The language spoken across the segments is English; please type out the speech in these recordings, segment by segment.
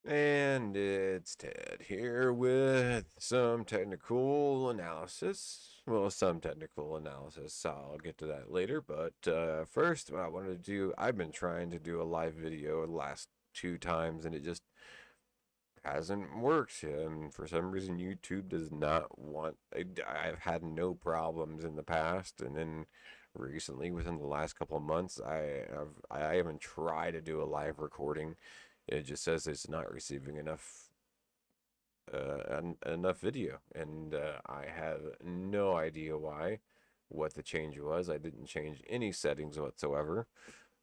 And it's Ted here with some technical analysis. Well, some technical analysis. I'll get to that later. But first, what I wanted to do, I've been trying to do a live video the last 2 times, and it just hasn't worked. And for some reason, YouTube does not want. I've had no problems in the past, and then recently, within the last couple of months, I haven't tried to do a live recording. It just says it's not receiving enough video, and I have no idea why. What the change was, I didn't change any settings whatsoever.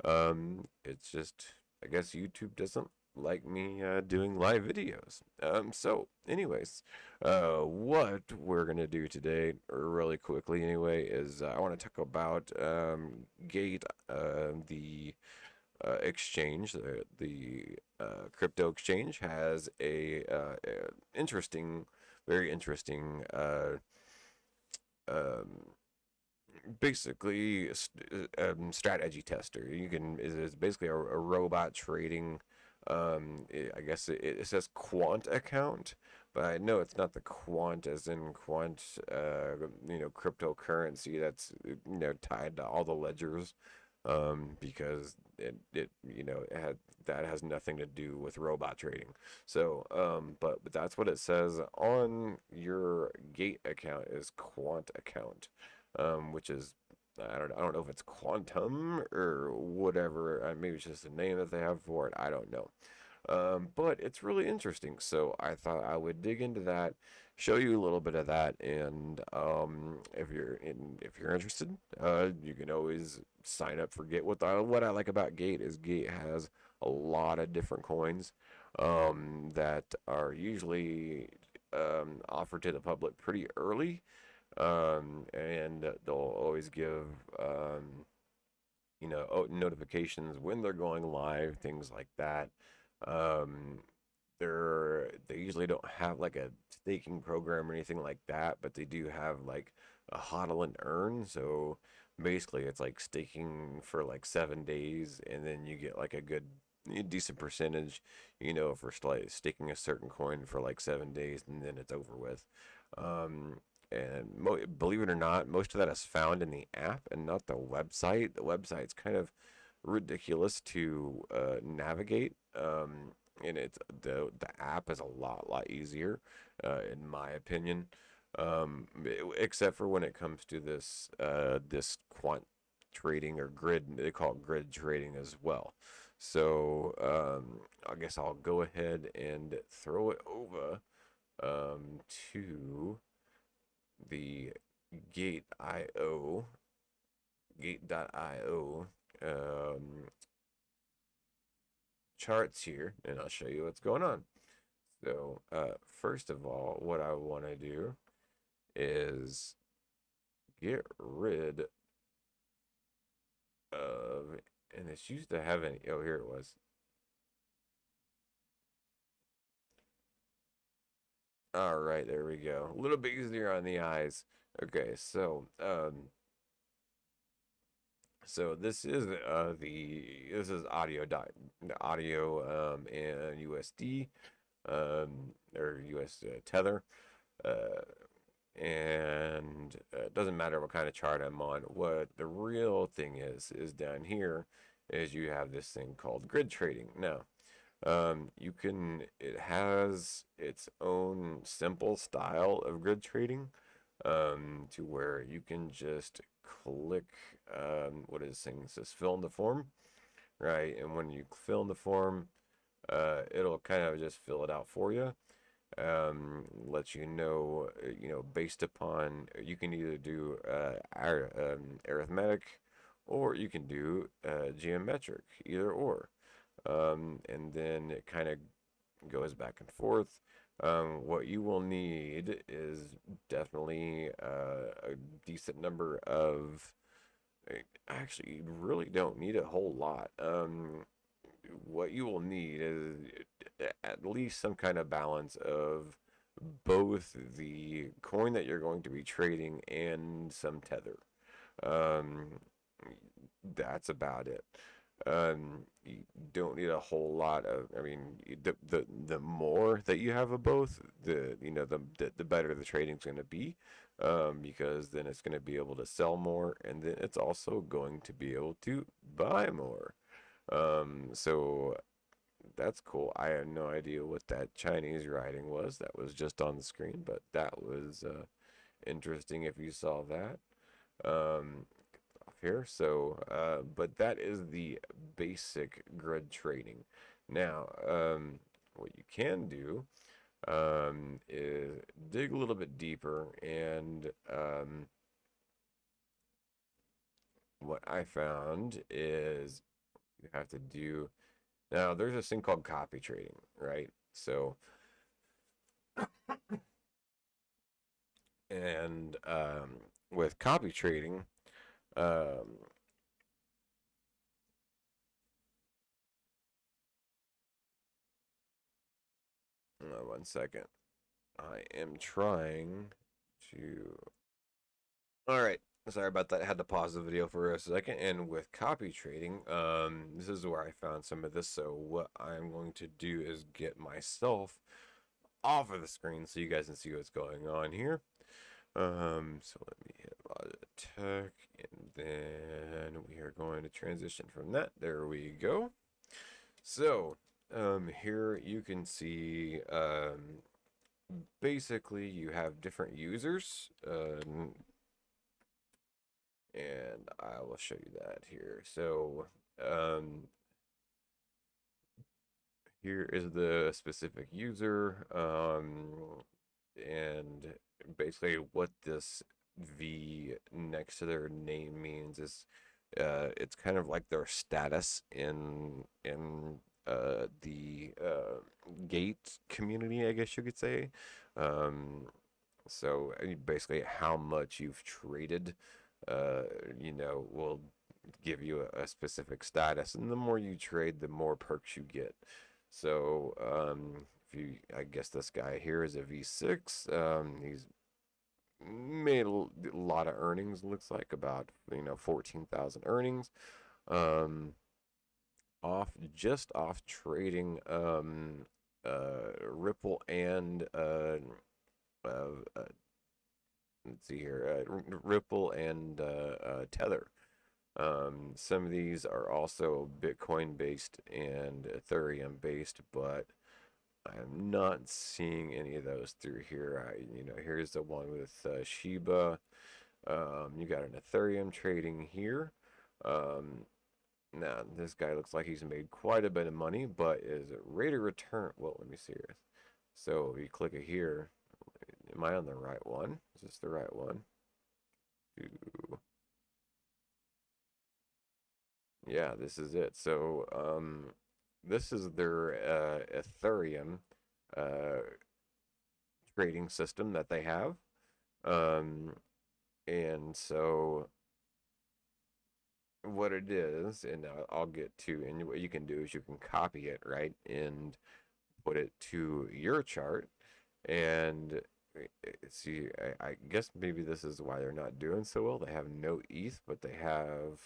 It's just, I guess YouTube doesn't like me doing live videos. Anyways, what we're gonna do today, or really quickly anyway, is I want to talk about Gate, the exchange. The crypto exchange has a interesting, very interesting, um, basically strategy tester. You can is basically a robot trading. I guess it says quant account, but I know it's not the quant as in quant, cryptocurrency that's tied to all the ledgers, because it had that has nothing to do with robot trading. So, but that's what it says on your Gate account is quant account, which is I don't know if it's quantum or whatever. Maybe it's just a name that they have for it. I don't know. But it's really interesting. So I thought I would dig into that, show you a little bit of that, and if you're interested, you can always sign up for Gate. What I like about Gate is Gate has a lot of different coins that are usually offered to the public pretty early, and they'll always give notifications when they're going live, things like that. Um, they usually don't have like a staking program or anything like that, but they do have like a hodl and earn. So basically, it's like staking for like 7 days, and then you get like a decent percentage, for staking a certain coin for like 7 days, and then it's over with. Um, and believe it or not, most of that is found in the app and not the website. The website's kind of ridiculous to navigate. And the app is a lot easier, in my opinion. Except for when it comes to this quant trading or grid, they call it grid trading as well. So I guess I'll go ahead and throw it over to the Gate.io, Gate.io charts here, and I'll show you what's going on. So, first of all, what I want to do is get rid of, and this used to have any, oh, here it was. All right, there we go. A little bit easier on the eyes. Okay, so this is audio and USD, or US Tether, uh, and it doesn't matter what kind of chart I'm on. What the real thing is down here is you have this thing called grid trading. Now, it has its own simple style of grid trading, to where you can just click, what is this thing? It says fill in the form, right? And when you fill in the form, it'll kind of just fill it out for you. Let based upon, you can either do arithmetic, or you can do geometric, either or. And then it kind of goes back and forth. What you will need is definitely a decent number of. Actually, you really don't need a whole lot. What you will need is at least some kind of balance of both the coin that you're going to be trading and some tether. Um, that's about it. You don't need a whole lot of. I mean, the more that you have of both, the better the trading's going to be, because then it's going to be able to sell more, and then it's also going to be able to buy more. So that's cool. I had no idea what that Chinese writing was. That was just on the screen, but that was interesting if you saw that. Off here. So, but that is the basic grid trading. Now, what you can do is dig a little bit deeper, and what I found is you have to do. Now, there's this thing called copy trading, right? So, and with copy trading, um, 1 second. I am trying to. All right. Sorry about that. I had to pause the video for a second. And with copy trading, this is where I found some of this. So what I'm going to do is get myself off of the screen so you guys can see what's going on here. So let me hit tech, and then we are going to transition from that. There we go. So here you can see basically you have different users, and I will show you that here. So here is the specific user, and basically what this V next to their name means is it's kind of like their status in the gate community, I guess you could say. Um, so basically, how much you've traded, uh, will give you a specific status, and the more you trade, the more perks you get. So, if you, I guess this guy here is a V6. He's made a lot of earnings. Looks like about 14,000 earnings. Um, off trading Ripple and let's see here, Ripple and Tether. Some of these are also Bitcoin based and Ethereum based, but I'm not seeing any of those through here. Here's the one with Shiba. You got an Ethereum trading here. Now this guy looks like he's made quite a bit of money, but is it rate of return? Well, let me see here. So if you click it here, am I on the right one? Is this the right one? Yeah, this is it. So, this is their Ethereum uh, trading system that they have. Um, and so, what it is, and I'll get to, and what you can do is you can copy it, right, and put it to your chart. And see, I guess maybe this is why they're not doing so well. They have no ETH, but they have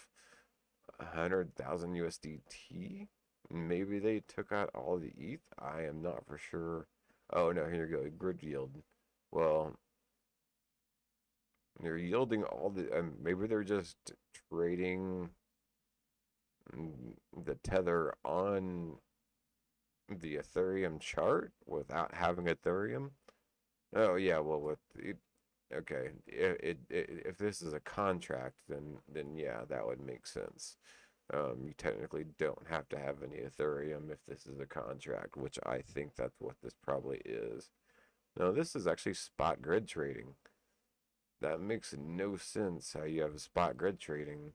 100,000 USDT. Maybe they took out all the ETH. I am not for sure. Oh no, here you go. Grid yield. Well, they're yielding all the. Maybe they're just trading the tether on the Ethereum chart without having Ethereum. Oh yeah, well with it, okay, if this is a contract, then yeah, that would make sense. You technically don't have to have any Ethereum if this is a contract, which I think that's what this probably is. No, this is actually spot grid trading. That makes no sense how you have spot grid trading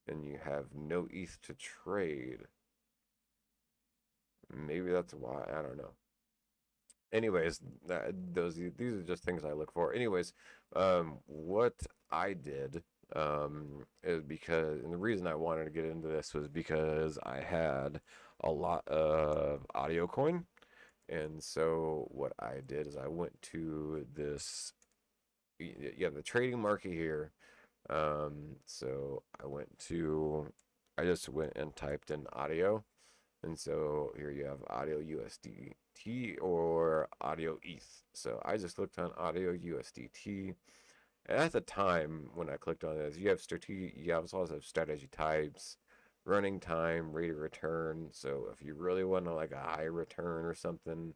and you have no ETH to trade. Maybe that's why, I don't know. Anyways, these are just things I look for. Anyways, what I did is because, and the reason I wanted to get into this was because I had a lot of audio coin, and so what I did is I went to this, you have the trading market here. So I went to I just went and typed in audio, and so here you have audio USDT or audio ETH. So I just clicked on audio USDT. And at the time when I clicked on this, you also have strategy types, running time, rate of return. So if you really want to like a high return or something,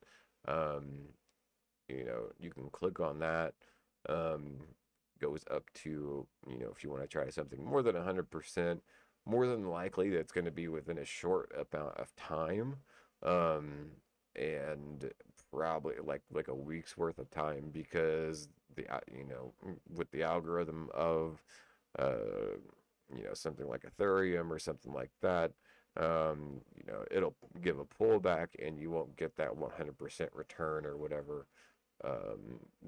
um, you can click on that. Um, Goes up to, if you want to try something more than 100%, more than likely that's going to be within a short amount of time. Um, and probably like a week's worth of time, because with the algorithm of something like Ethereum or something like that, it'll give a pullback and you won't get that 100% return or whatever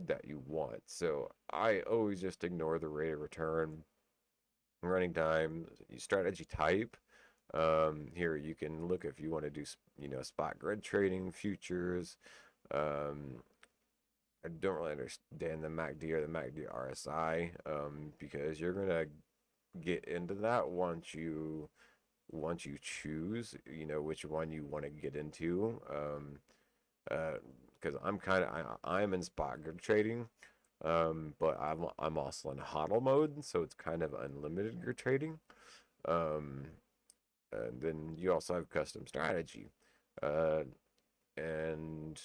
that you want. So I always just ignore the rate of return, running time, strategy type. Here you can look if you want to do, spot grid trading, futures. Um, I don't really understand the MACD or the MACD RSI, because you're gonna get into that once you choose, which one you want to get into. Because I'm in spot grid trading, but I'm also in hodl mode, so it's kind of unlimited grid trading. Um, and then you also have custom strategy, uh, and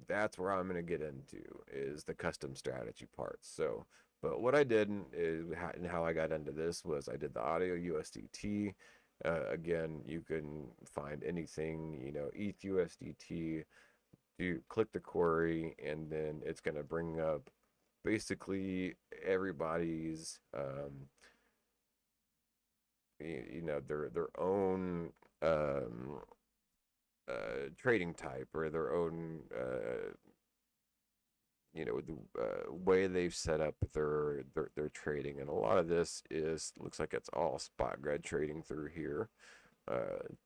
that's where I'm going to get into is the custom strategy part. So, but what I did and how I got into this was I did the audio USDT. Again, you can find anything, ETH USDT. You click the query, and then it's going to bring up basically everybody's, their own um, trading type, or their own the way they've set up their trading. And a lot of this looks like it's all spot grid trading through here.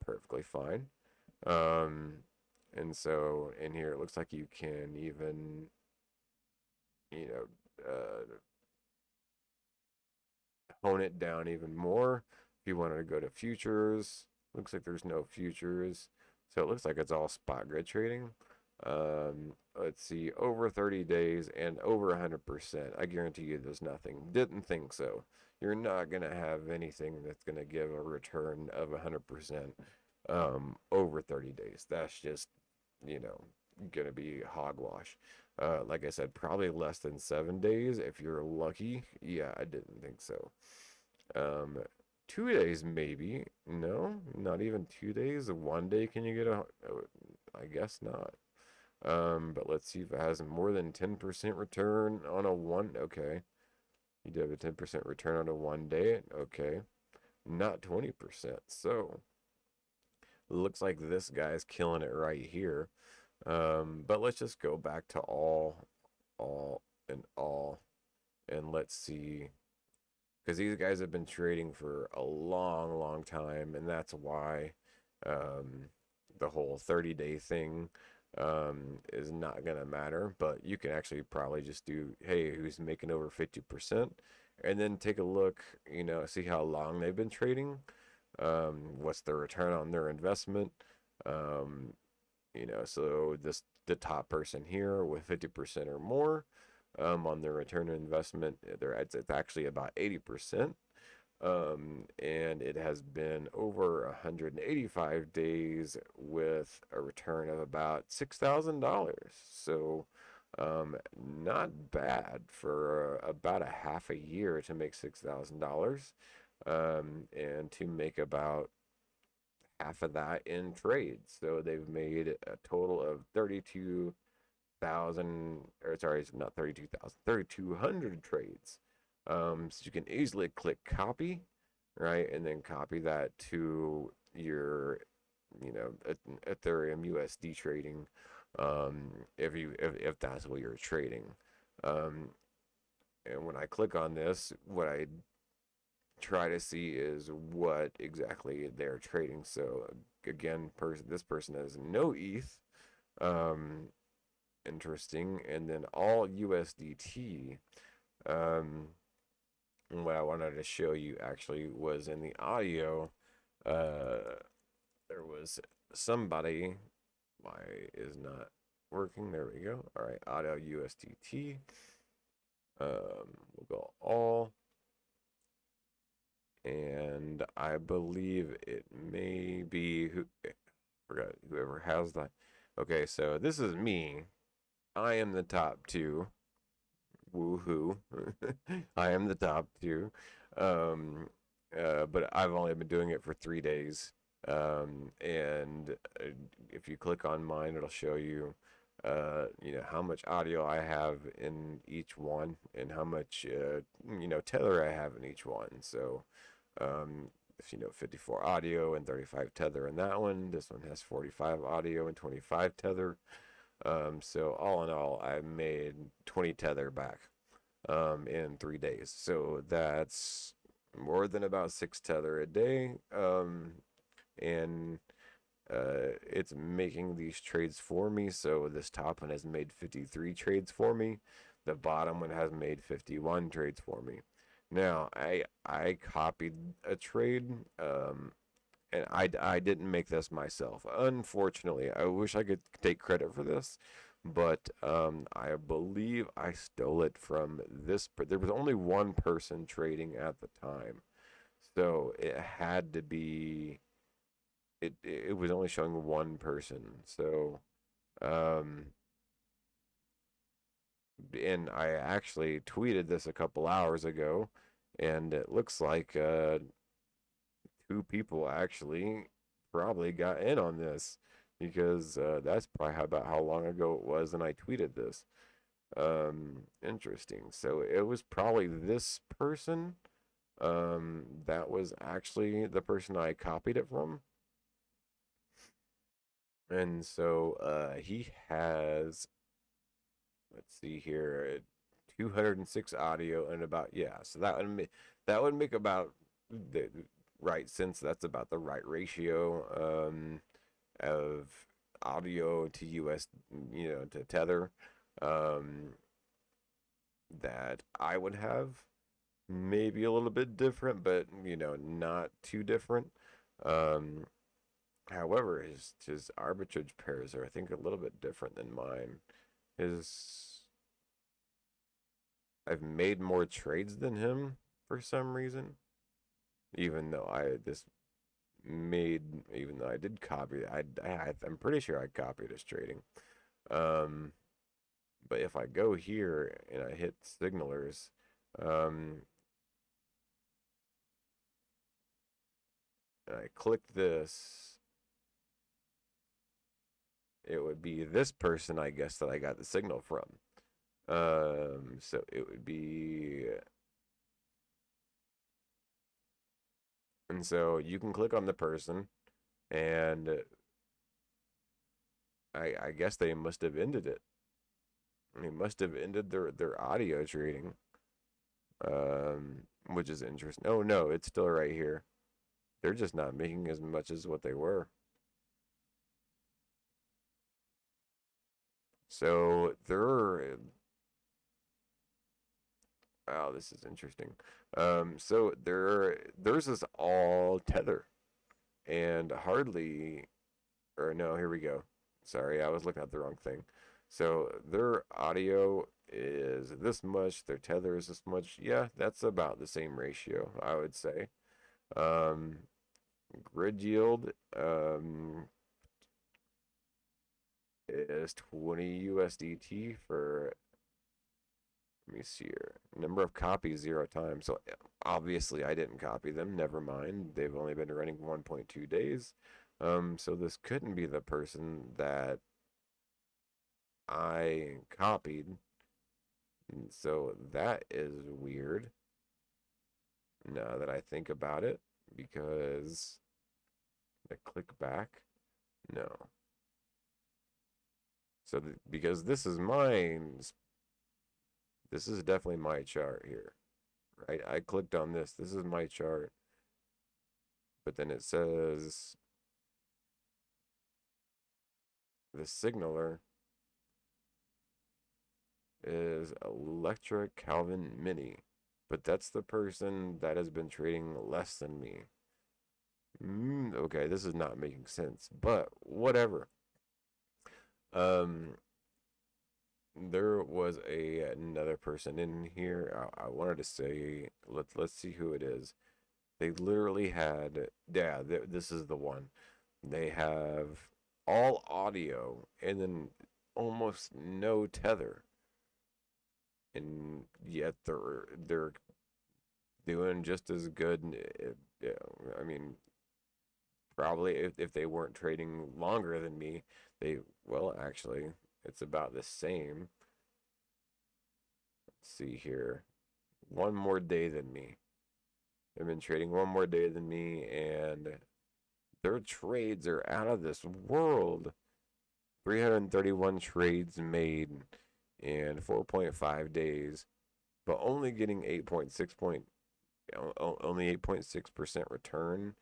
Perfectly fine. um and so in here it looks like you can even, you know hone it down even more. If you wanted to go to futures, looks like there's no futures, so it looks like it's all spot grid trading. Let's see, over 30 days and over 100%. I guarantee you there's nothing. Didn't think so. You're not going to have anything that's going to give a return of 100% over 30 days. That's just, going to be hogwash. Like I said, probably less than 7 days if you're lucky. Yeah, I didn't think so. Um, 2 days maybe. No, not even 2 days. One day can you get a? I guess not. But let's see if it has more than 10% return on a one. Okay, you did have a 10% return on a one day. Okay, not 20%. So looks like this guy's killing it right here. But let's just go back to all, all, and let's see, because these guys have been trading for a long, long time, and that's why the whole 30-day thing is not gonna matter. But you can actually probably just do, hey, who's making over 50%, and then take a look, see how long they've been trading, what's the return on their investment. Um, so the top person here with 50% or more on their return on investment, it's actually about 80%. And it has been over 185 days with a return of about $6,000. So, not bad for about a half a year to make $6,000, and to make about half of that in trades. So they've made a total of 32,000, or sorry, it's not 32,000, 3,200 trades. So you can easily click copy, right? And then copy that to your, Ethereum USD trading, if that's what you're trading. Um, and when I click on this, what I try to see is what exactly they're trading. So again, this person has no ETH. Um, Interesting. And then all USDT. Um, And what I wanted to show you actually was in the audio. There was somebody. Why is not working? There we go. All right, audio USDT. We'll go all, and I believe it may be who forgot whoever has that. Okay, so this is me. I am the top two. Woohoo! I am the top two. Um, but I've only been doing it for 3 days. And if you click on mine, it'll show you, how much audio I have in each one and how much, tether I have in each one. So, if 54 audio and 35 tether in that one, this one has 45 audio and 25 tether. So all in all, I made 20 tether back in 3 days. So that's more than about 6 tether a day. And it's making these trades for me. So this top one has made 53 trades for me. The bottom one has made 51 trades for me. Now I copied a trade. And I didn't make this myself. Unfortunately, I wish I could take credit for this, but I believe I stole it from this. There was only one person trading at the time, so it had to be. It was only showing one person. So, um, and I actually tweeted this a couple hours ago, and it looks like 2 people actually probably got in on this because that's probably about how long ago it was, and I tweeted this. Interesting. So it was probably this person. That was actually the person I copied it from, and so he has. Let's see here, 206 audio and about So that would make about the right since that's about the right ratio of audio to US, to tether, um, that I would have. Maybe a little bit different, but not too different. Um, However, his arbitrage pairs are, I think, a little bit different than mine. His I've made more trades than him for some reason, even though I did copy. I'm pretty sure I copied his trading. Um, but if I go here and I hit signalers, and I click this, it would be this person, I guess, that I got the signal from. So it would be, and so you can click on the person, and I guess they must have ended it. They must have ended their audio trading, which is interesting. Oh no, it's still right here. They're just not making as much as what they were. So they're wow, this is interesting. So theirs is all tether and hardly, or no, here we go. Sorry, I was looking at the wrong thing. So their audio is this much, their tether is this much. Yeah, that's about the same ratio, I would say. Um, Grid yield is 20 USDT for, let me see here. Number of copies 0 times. So obviously I didn't copy them. Never mind. They've only been running 1.2 days. So this couldn't be the person that I copied. And so that is weird now that I think about it, because I click back. No. So because this is mine, this is definitely my chart here, right? I clicked on this. This is my chart. But then it says the signaler is Electric Calvin Mini. but that's the person that has been trading less than me. Okay, this is not making sense, but whatever. Um, there was another person in here. I wanted to say, let's see who it is. They literally had, yeah, this is the one. They have all audio and then almost no tether, and yet they're doing just as good. Yeah, I mean, probably if they weren't trading longer than me, they, well, actually, it's about the same. Let's see here. One more day than me. They've been trading one more day than me, and their trades are out of this world. 331 trades made in 4.5 days, but only getting 8.6% return,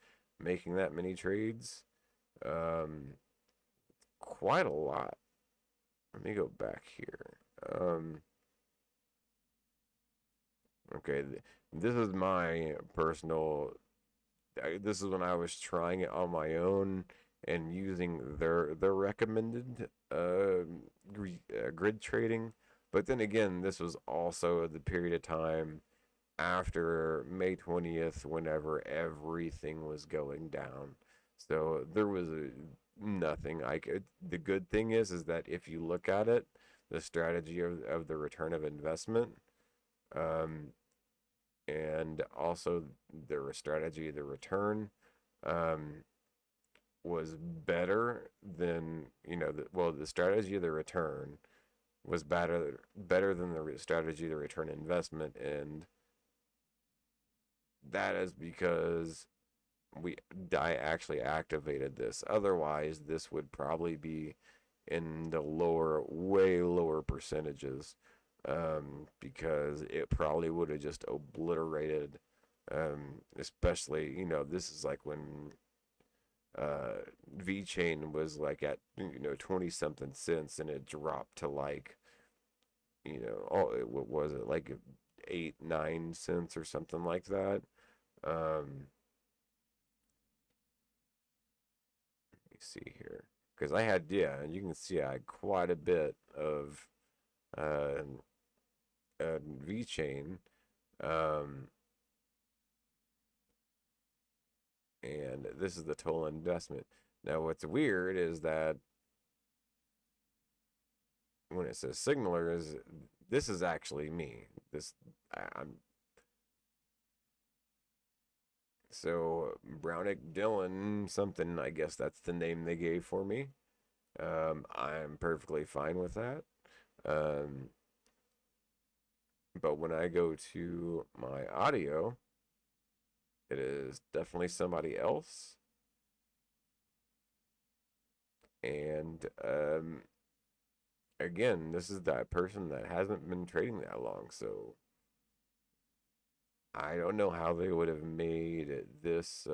making that many trades. Um, Quite a lot. Let me go back here. Okay, this is my personal. This is when I was trying it on my own and using their recommended grid trading. But then again, this was also the period of time after May 20th, whenever everything was going down. So there was nothing I could. The good thing is that if you look at it, the strategy of the return of investment, um, and also the strategy of the return, um, was better than, the strategy of the return was better than the strategy of the return investment, and that is because I actually activated this. Otherwise, this would probably be in the way lower percentages, because it probably would have just obliterated. Especially, this is like when V Chain was like at 20 something cents, and it dropped to like, what was it, like 8-9 cents or something like that. Um, Let me see here, because I had, yeah, you can see I had quite a bit of uh, V Chain, um, and this is the total investment. Now, what's weird is that when it says signalers, this is actually me. I'm so Brownick Dylan something. I guess that's the name they gave for me. I'm perfectly fine with that. Um, but when I go to my audio, it is definitely somebody else. And again, this is that person that hasn't been trading that long. So I don't know how they would have made this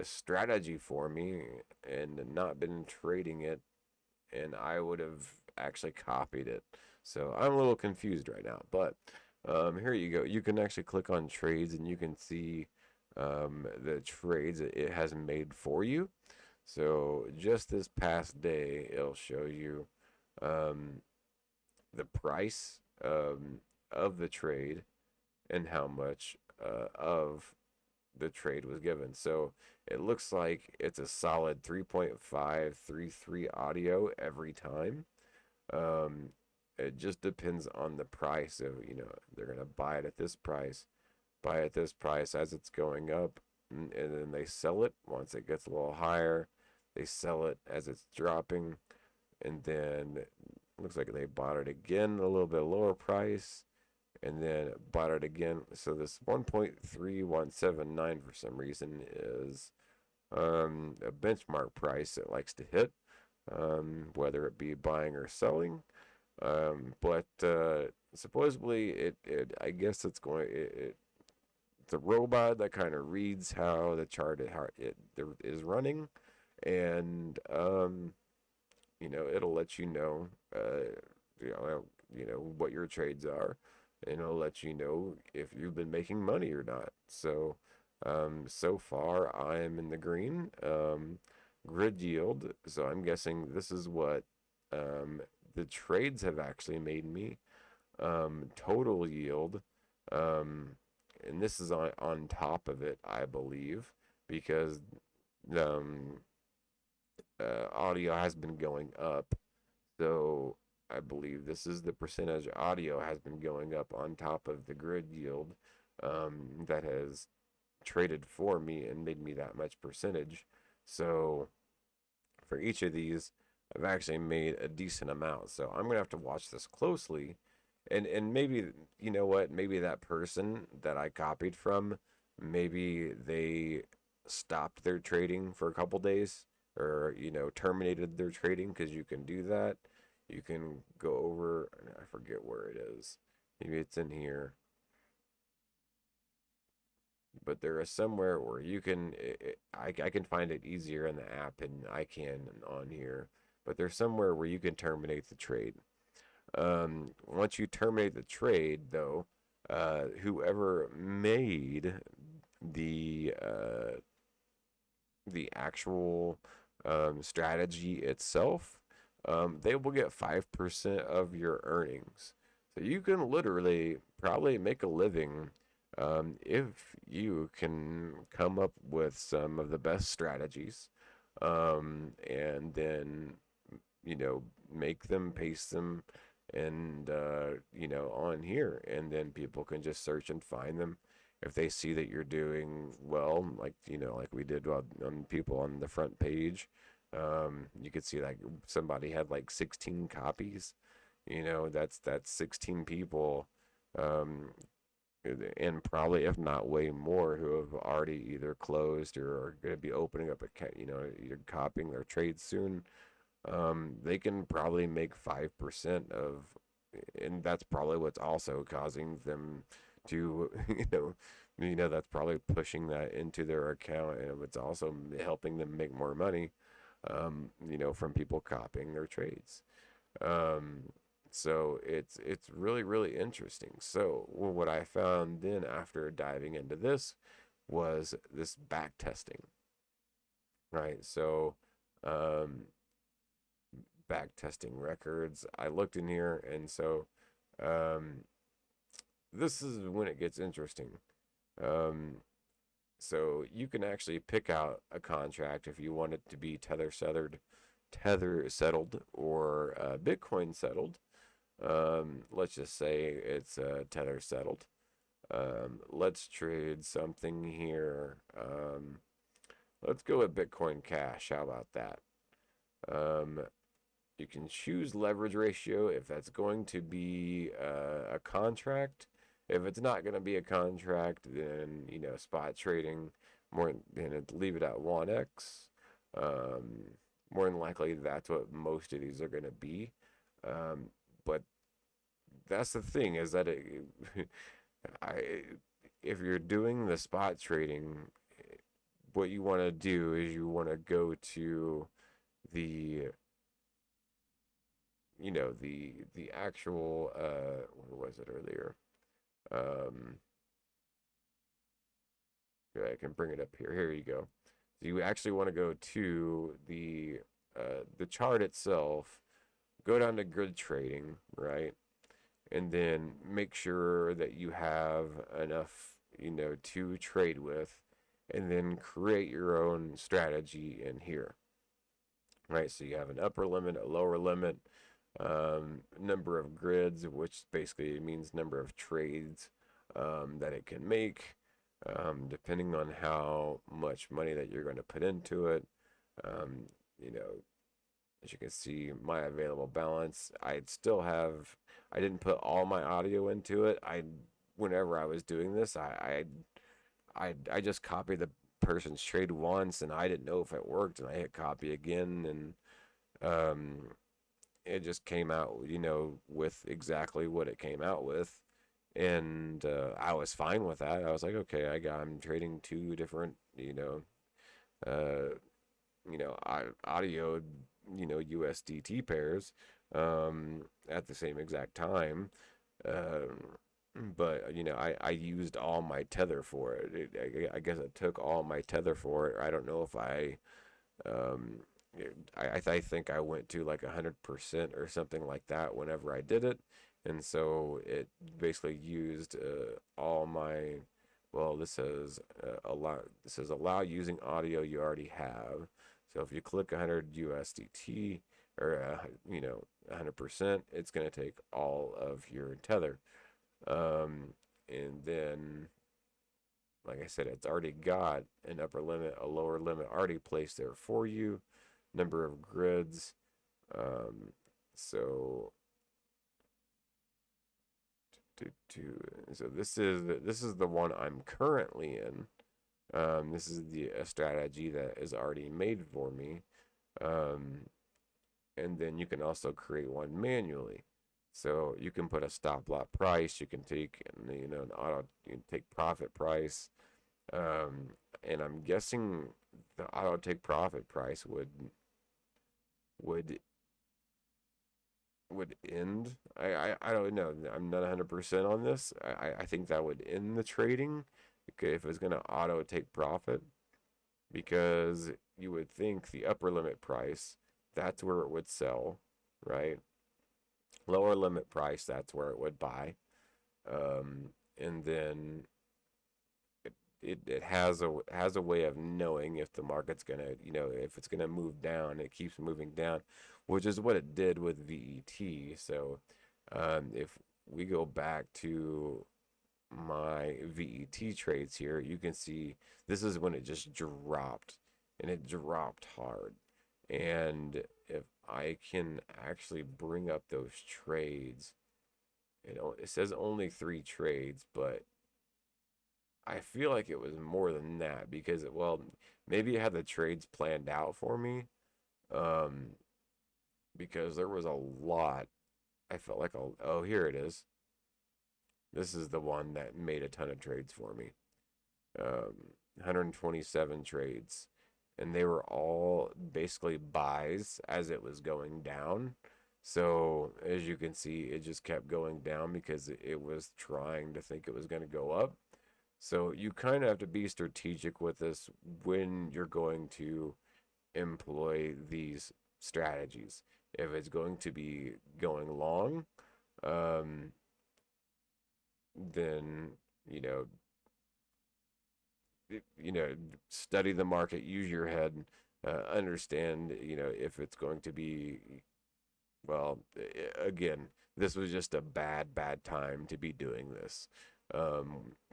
strategy for me and not been trading it, and I would have actually copied it. So I'm a little confused right now, but here you go. You can actually click on trades, and you can see the trades it has made for you. So just this past day, it'll show you um, the price of the trade and how much of the trade was given. So it looks like it's a solid 3.533 audio every time. Um, it just depends on the price of, they're going to buy it at this price, as it's going up, and then they sell it once it gets a little higher. They sell it as it's dropping, and then it looks like they bought it again a little bit lower price, and then bought it again. So this 1.3179 for some reason is a benchmark price it likes to hit, whether it be buying or selling. But supposedly I guess it's it's a robot that kind of reads how the chart is running, and it'll let you know what your trades are. and it'll let you know if you've been making money or not. So, so far I am in the green. Grid yield. So I'm guessing this is what the trades have actually made me. Total yield. Um, and this is on top of it, I believe, because um, audio has been going up. So I believe this is the percentage audio has been going up on top of the grid yield that has traded for me and made me that much percentage. So for each of these, I've actually made a decent amount. So I'm gonna have to watch this closely, and maybe you know what, maybe that person that I copied from, maybe they stopped their trading for a couple days, or terminated their trading, because you can do that. You can go over, I forget where it is. Maybe it's in here, but there is somewhere where you can I can find it easier in the app and I can on here, but there's somewhere where you can terminate the trade. Once you terminate the trade, though, whoever made the uh, the actual strategy itself, they will get 5% of your earnings. So you can literally probably make a living if you can come up with some of the best strategies, and then make them, paste them, and on here, and then people can just search and find them. If they see that you're doing well, like like we did on people on the front page, you could see like somebody had like 16 copies. That's 16 people, um, and probably if not way more, who have already either closed or are going to be opening up a either copying their trades soon. They can probably make 5% of, and that's probably what's also causing them to, that's probably pushing that into their account, and it's also helping them make more money, from people copying their trades. Um, so it's really really interesting. So what I found then after diving into this was this back testing, right? So um, back testing records. I looked in here, and so um, this is when it gets interesting. Um, so you can actually pick out a contract if you want it to be tether settled, or Bitcoin settled. Let's just say it's tether settled. Let's trade something here. Let's go with Bitcoin Cash. How about that? Um, You can choose leverage ratio if that's going to be a contract. If it's not going to be a contract, then spot trading, more then leave it at 1x. Um, More than likely, that's what most of these are going to be. But that's the thing, is that I if you're doing the spot trading, what you want to do is you want to go to the the actual where was it earlier? Um, I can bring it up here. Here you go. So you actually want to go to the chart itself, go down to grid trading, right? And then make sure that you have enough, to trade with, and then create your own strategy in here, right? So you have an upper limit, a lower limit, number of grids, which basically means number of trades that it can make, depending on how much money that you're going to put into it. Um, you know, as you can see, my available balance, I didn't put all my audio into it. Whenever I was doing this, I just copied the person's trade once, and I didn't know if it worked, and I hit copy again, and it just came out, with exactly what it came out with. And I was fine with that. I was like, okay, I'm trading two different, uh, audio, USDT pairs at the same exact time. Um, but you know, I used all my tether for it. I guess it took all my tether for it. I don't know if um, I think I went to like 100% or something like that whenever I did it, and so it basically used all my. Well, this says allow. This says allow using audio you already have. So if you click 100 USDT or you know 100%, it's going to take all of your tether. And then, like I said, it's already got an upper limit, a lower limit already placed there for you. Number of grids. Um, so, so this is the one I'm currently in. This is the a strategy that is already made for me. Um, and then you can also create one manually. So you can put a stop lot price. You can take you know an auto. You can take profit price. Um, and I'm guessing the auto take profit price would would end. I don't know. I'm not 100% on this. I think that would end the trading if it's gonna auto take profit because you would think the upper limit price that's where it would sell, right? Lower limit price that's where it would buy. And then it has a way of knowing if the market's gonna if it's gonna move down. It keeps moving down, which is what it did with VET. So if we go back to my VET trades here, you can see this is when it just dropped, and it dropped hard. And if I can actually bring up those trades, it says only 3 trades, but I feel like it was more than that because, well, maybe it had the trades planned out for me. Um, because there was a lot. I felt like, oh, here it is. This is the one that made a ton of trades for me. 127 trades. And they were all basically buys as it was going down. So as you can see, it just kept going down because it was trying to think it was going to go up. So you kind of have to be strategic with this when you're going to employ these strategies. If it's going to be going long, um, then you know, you know, study the market, use your head, understand, if it's going to be well. Again, this was just a bad time to be doing this.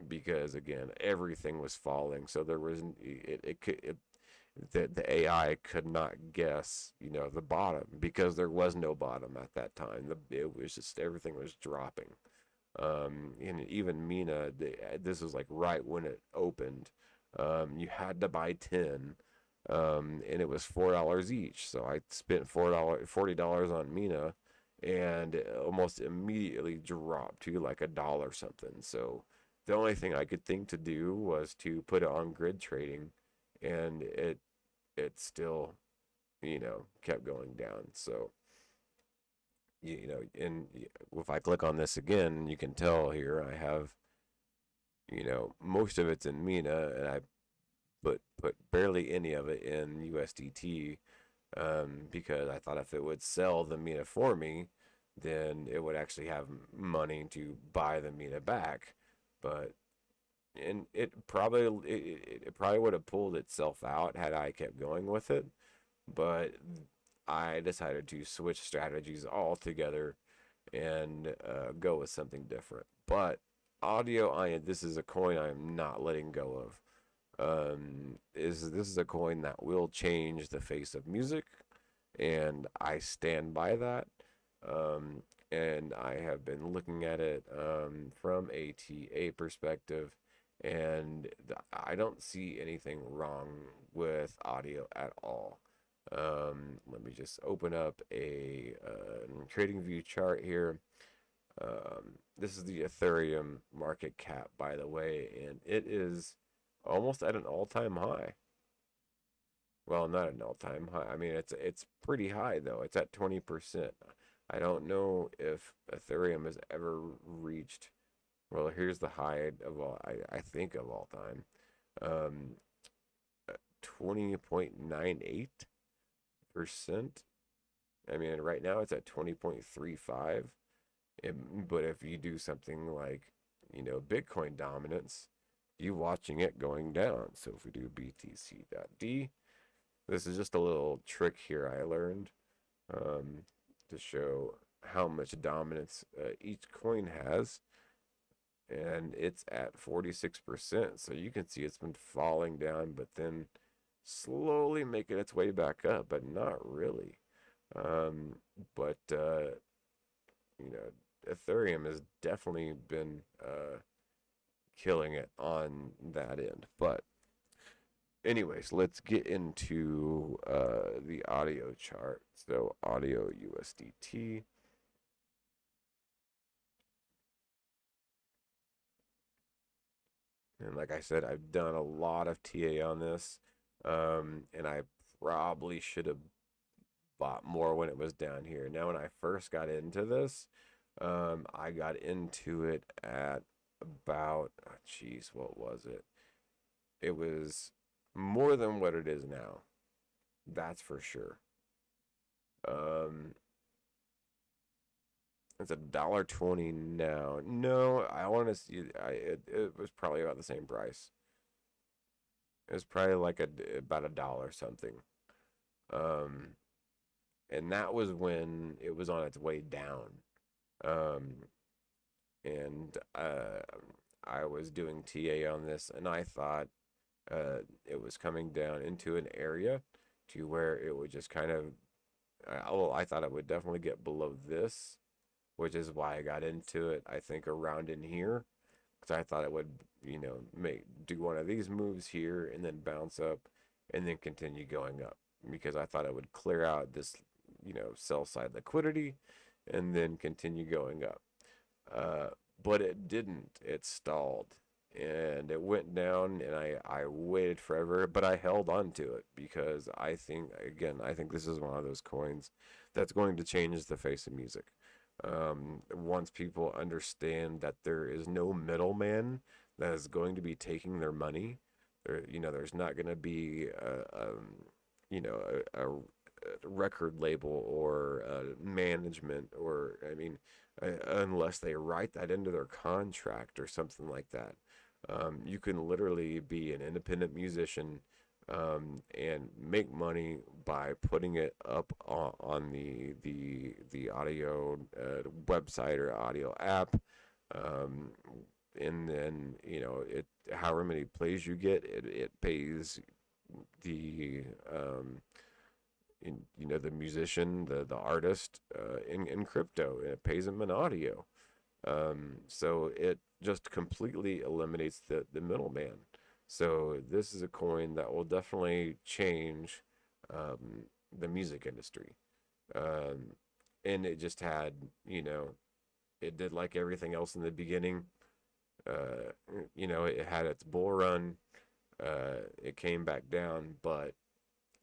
Because again, everything was falling, so there wasn't the AI could not guess, the bottom because there was no bottom at that time. It was just everything was dropping. And even Mina, this was like right when it opened. You had to buy 10, and it was $4 each. So I spent $40 on Mina, and it almost immediately dropped to like a dollar something. So the only thing I could think to do was to put it on grid trading, and it still, kept going down. So and if I click on this again, you can tell here I have, most of it's in Mina, and I put barely any of it in USDT, because I thought if it would sell the Mina for me, then it would actually have money to buy the Mina back. But and it probably would have pulled itself out had I kept going with it. But I decided to switch strategies altogether and go with something different. But audio, this is a coin I am not letting go of. This is a coin that will change the face of music, and I stand by that. And I have been looking at it from a TA perspective, and I don't see anything wrong with audio at all. Let me just open up a trading view chart here. This is the Ethereum market cap, by the way, and it is almost at an all-time high. Well, not an all-time high. I mean, it's pretty high though. It's at 20%. I don't know if Ethereum has ever reached Well, here's the high of all, I think of all time. Um, 20.98%. I mean, right now it's at 20.35. But if you do something like, Bitcoin dominance, you watching it going down. So if we do BTC.D, this is just a little trick here I learned um, to show how much dominance each coin has. And it's at 46%. So you can see it's been falling down, but then slowly making its way back up, but not really. Um, but Ethereum has definitely been killing it on that end. But anyways, let's get into the audio chart. So audio USDT. And like I said, I've done a lot of TA on this. And I probably should have bought more when it was down here. Now, when I first got into this, I got into it at about, geez, what was it? It was more than what it is now. That's for sure. Um, it's $1.20 now. No, I want to see. It was probably about the same price. It was probably like about $1 something. Um, and that was when it was on its way down. Um, and I was doing TA on this, and I thought it was coming down into an area to where it would just kind of. Well, I thought it would definitely get below this, which is why I got into it. I think around in here, because I thought it would, make do one of these moves here and then bounce up, and then continue going up. Because I thought it would clear out this, sell side liquidity, and then continue going up. Uh, but it didn't. It stalled. And it went down, and I waited forever, but I held on to it because I think this is one of those coins that's going to change the face of music. Once people understand that there is no middleman that is going to be taking their money, there's not going to be a record label or management, or I mean, unless they write that into their contract or something like that. You can literally be an independent musician and make money by putting it up on the audio website or audio app, um, and then it however many plays you get, it pays the the musician, the artist in crypto, and it pays them in audio. So it just completely eliminates the middleman. So this is a coin that will definitely change the music industry. Um, and it just had, it did like everything else in the beginning. Uh, it had its bull run. It came back down, but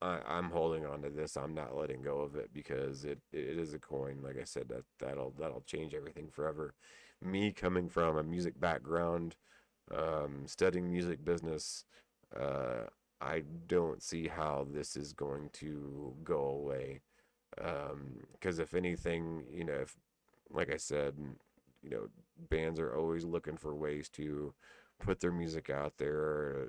I'm holding on to this. I'm not letting go of it because it is a coin. Like I said, that'll change everything forever. Me coming from a music background, studying music business, uh, I don't see how this is going to go away. Because if anything, if like I said, you know, bands are always looking for ways to put their music out there.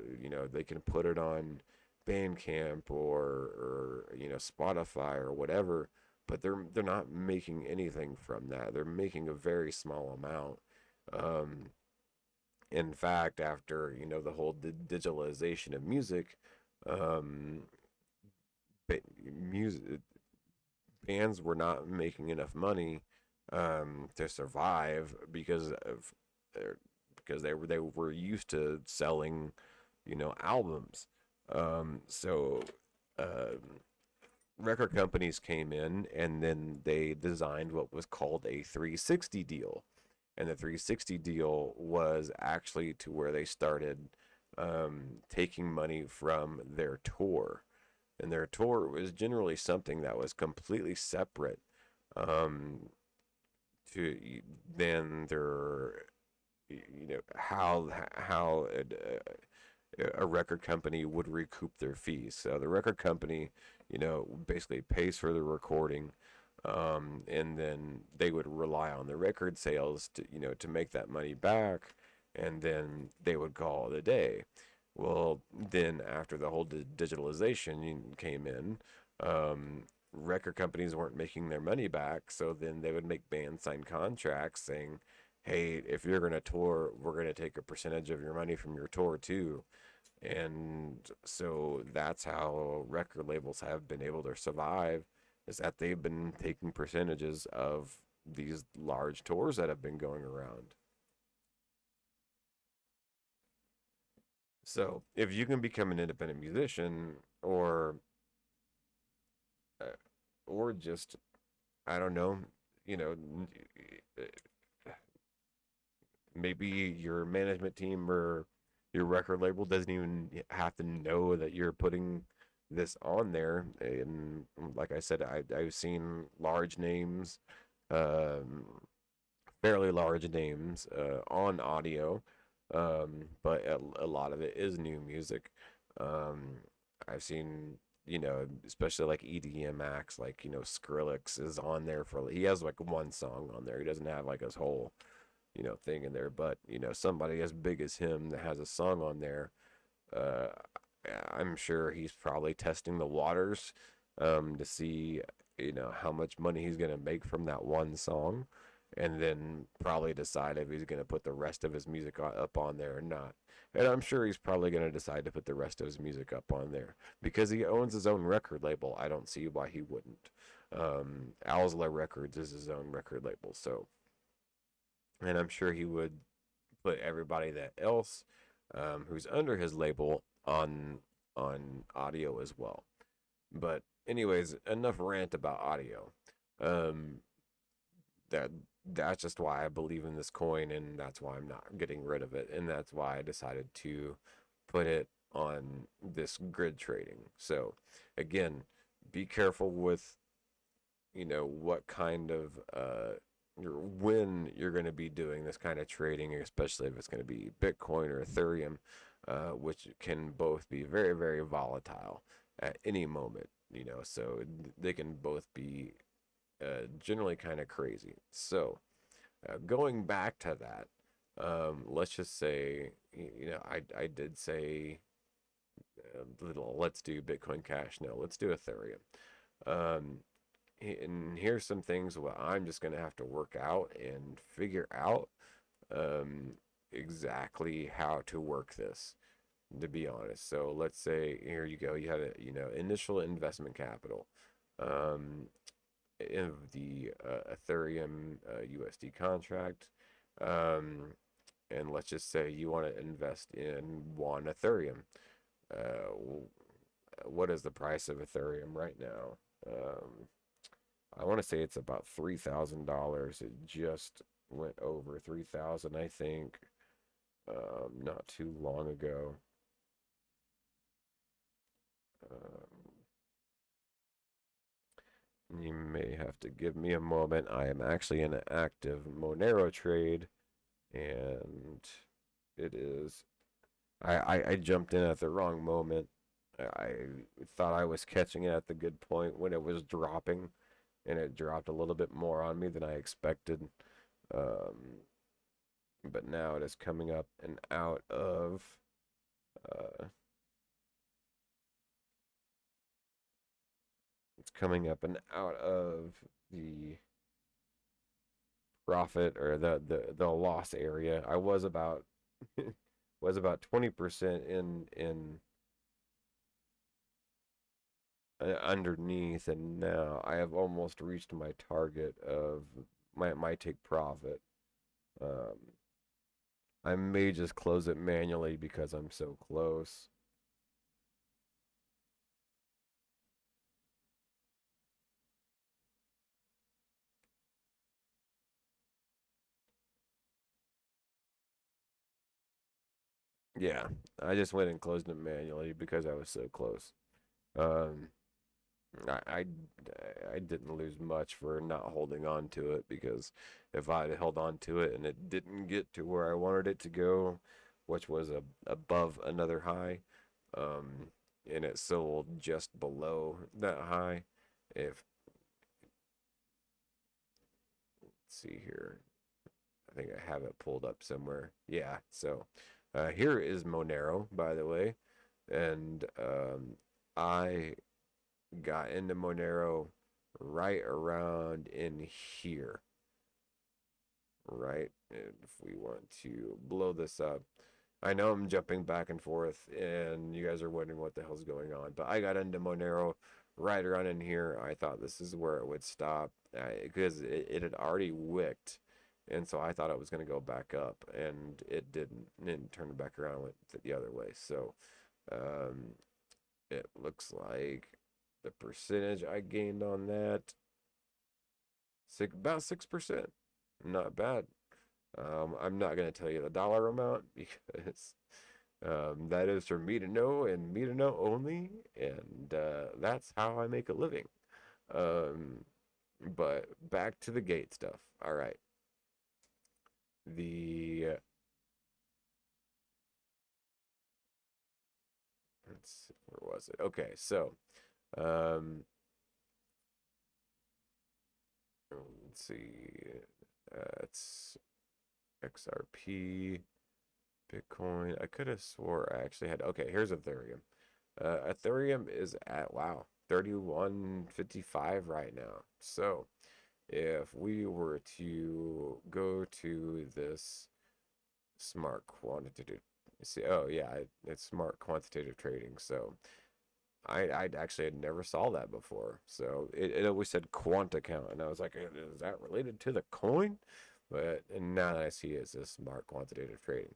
They can put it on Bandcamp or Spotify or whatever, but they're not making anything from that. They're making a very small amount. Um, in fact, after the whole digitalization of music, um, music bands were not making enough money to survive because they were used to selling albums. So um, record companies came in and then they designed what was called a 360 deal. And the 360 deal was actually to where they started taking money from their tour. And their tour was generally something that was completely separate um, to than their how a record company would recoup their fees. So the record company, basically pays for the recording, and then they would rely on the record sales to make that money back, and then they would call it a day. Well, then after the whole digitalization came in, record companies weren't making their money back, so then they would make bands sign contracts saying, "Hey, if you're gonna tour, we're gonna take a percentage of your money from your tour too." And so that's how record labels have been able to survive, is that they've been taking percentages of these large tours that have been going around. So if you can become an independent musician, uh, or just, I don't know, you know, maybe your management team or your record label doesn't even have to know that you're putting this on there. And like I said, I've seen large names, um, fairly large names on audio, but a lot of it is new music. Um, I've seen, especially like EDM acts, like, Skrillex is on there for, he has like one song on there. He doesn't have like his whole, thing in there, but, somebody as big as him that has a song on there, uh, I'm sure he's probably testing the waters, to see, how much money he's going to make from that one song, and then probably decide if he's going to put the rest of his music up on there or not. And I'm sure he's probably going to decide to put the rest of his music up on there because he owns his own record label. I don't see why he wouldn't. Owlsla Records is his own record label, so, and I'm sure he would put everybody that else, who's under his label on audio as well. But anyways, enough rant about audio. Um, that that's just why I believe in this coin, and that's why I'm not getting rid of it, and that's why I decided to put it on this grid trading. So again, be careful with what kind of when you're going to be doing this kind of trading, especially if it's going to be Bitcoin or Ethereum, which can both be very, very volatile at any moment. So they can both be generally kind of crazy. So going back to that, let's just say, I did say, let's do Bitcoin Cash. No, let's do Ethereum. Um, and here's some things what I'm just gonna have to work out and figure out, um, exactly how to work this. To be honest, so let's say here you go. You have a initial investment capital, um, in the Ethereum USD contract, um, and let's just say you want to invest in one Ethereum. Uh, what is the price of Ethereum right now? I want to say it's about $3,000. It just went over 3,000, I think, not too long ago. Um, you may have to give me a moment. I am actually in an active Monero trade, and it is. I jumped in at the wrong moment. I thought I was catching it at the good point when it was dropping, and it dropped a little bit more on me than I expected. Um, but now it is coming up and out of, uh, it's coming up and out of the profit or the loss area. I was about was about 20% in underneath, and now I have almost reached my target of my take profit. Um, I may just close it manually because I'm so close. Yeah, I just went and closed it manually because I was so close. Um, I, I, I didn't lose much for not holding on to it, because if I had held on to it and it didn't get to where I wanted it to go, which was above another high, um, and it sold just below that high, if, let's see here, I think I have it pulled up somewhere. Yeah, so here is Monero, by the way, and I got into Monero right around in here, right? And if we want to blow this up, I know I'm jumping back and forth, and you guys are wondering what the hell's going on, but I got into Monero right around in here. I thought this is where it would stop, because it had already wicked, and so I thought it was going to go back up, and it didn't. And then turned back around and went the other way. So um, it looks like the percentage I gained on that, about 6%. Not bad. I'm not going to tell you the dollar amount, because that is for me to know and me to know only, and that's how I make a living. Um, but back to the gate stuff. All right. The let's see, where was it? Okay, so um, let's see. It's XRP, Bitcoin. I could have swore I actually had. Okay, here's Ethereum. Ethereum is at, wow, 31.55 right now. So if we were to go to this smart quantitative, see, oh yeah, it's smart quantitative trading. So I actually had never saw that before. So it always said quant account, and I was like, is that related to the coin? But and now that I see it's a smart quantitative trading.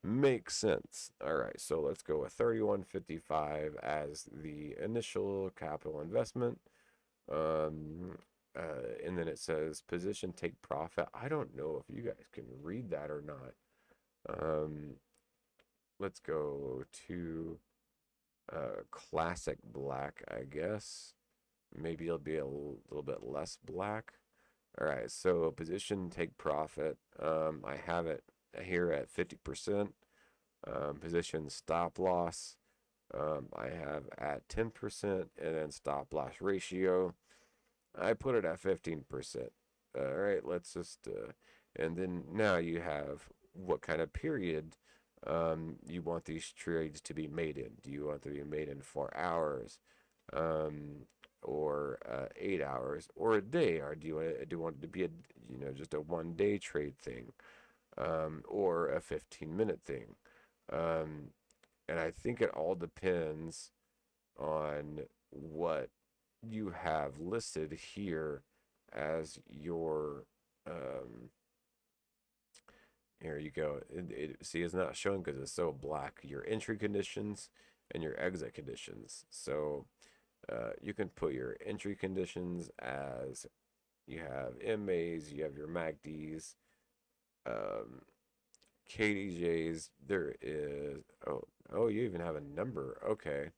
Makes sense. All right, so let's go with 31.55 as the initial capital investment. Um, and then it says position take profit. I don't know if you guys can read that or not. Um, let's go to classic black, I guess. Maybe it'll be a little bit less black. All right, so position take profit. I have it here at 50%. Position stop loss, I have at 10%, and then stop loss ratio, I put it at 15%. All right, let's just, and then now you have what kind of period you want these trades to be made in. Do you want them to be made in 4 hours, um, or 8 hours, or a day, or do you want it to be a, just a 1 day trade thing, or a 15-minute thing? Um, and I think it all depends on what you have listed here as your, here you go. See, it's not showing because it's so black. Your entry conditions and your exit conditions. So you can put your entry conditions as you have MAs, you have your MACDs, um, KDJs. There is, oh, you even have a number. Okay.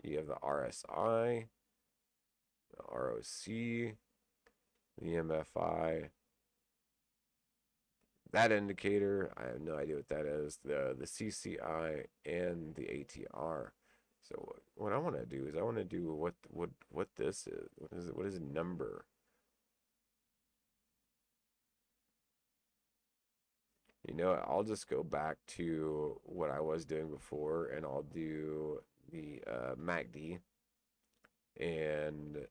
You have the RSI, the ROC, the MFI. That indicator, I have no idea what that is. The CCI and the ATR. So what I want to do is I want to do what this is. What is it? What is a number? I'll just go back to what I was doing before, and I'll do the MACD. And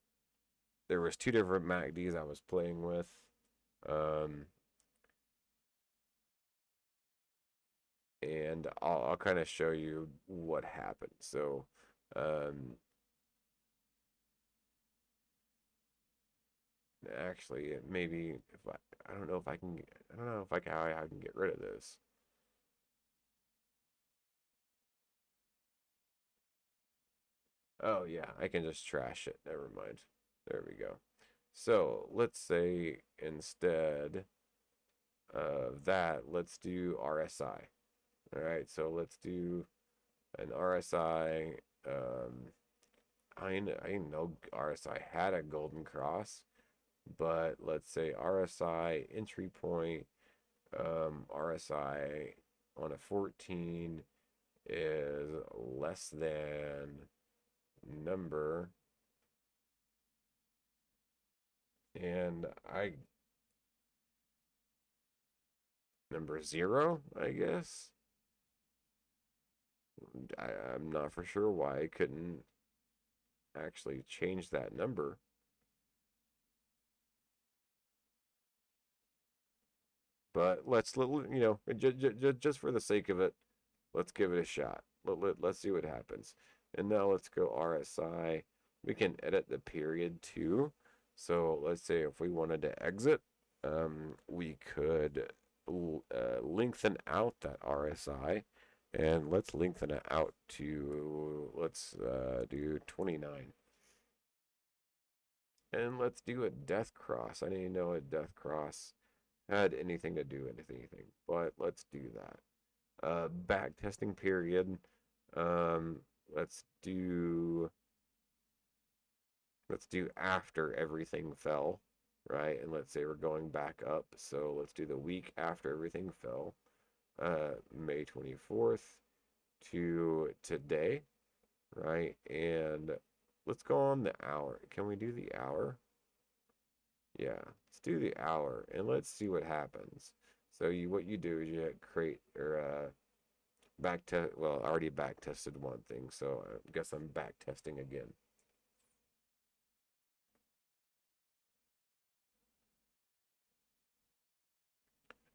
there was two different MACDs I was playing with. Um, and I'll kind of show you what happened. So, actually, maybe if I don't know if I can, I don't know if I can, how I can get rid of this. Oh yeah, I can just trash it. Never mind. There we go. So let's say instead of that, let's do RSI. All right, so let's do an RSI. I know RSI had a golden cross, but let's say RSI entry point, RSI on a 14 is less than number, and number 0, I guess. I'm not for sure why I couldn't actually change that number. But let's, just for the sake of it, let's give it a shot. Let's see what happens. And now let's go RSI. We can edit the period too. So let's say if we wanted to exit, we could lengthen out that RSI. And let's lengthen it out to, let's do 29. And let's do a death cross. I didn't know a death cross had anything to do with anything, but let's do that. Back testing period. Um, let's do after everything fell, right? And let's say we're going back up, so let's do the week after everything fell, May 24th to today, right? And let's go on the hour. Can we do the hour? Yeah, let's do the hour and let's see what happens. So what you do is you create or back test. Well, I already back tested one thing, so I guess I'm back testing again.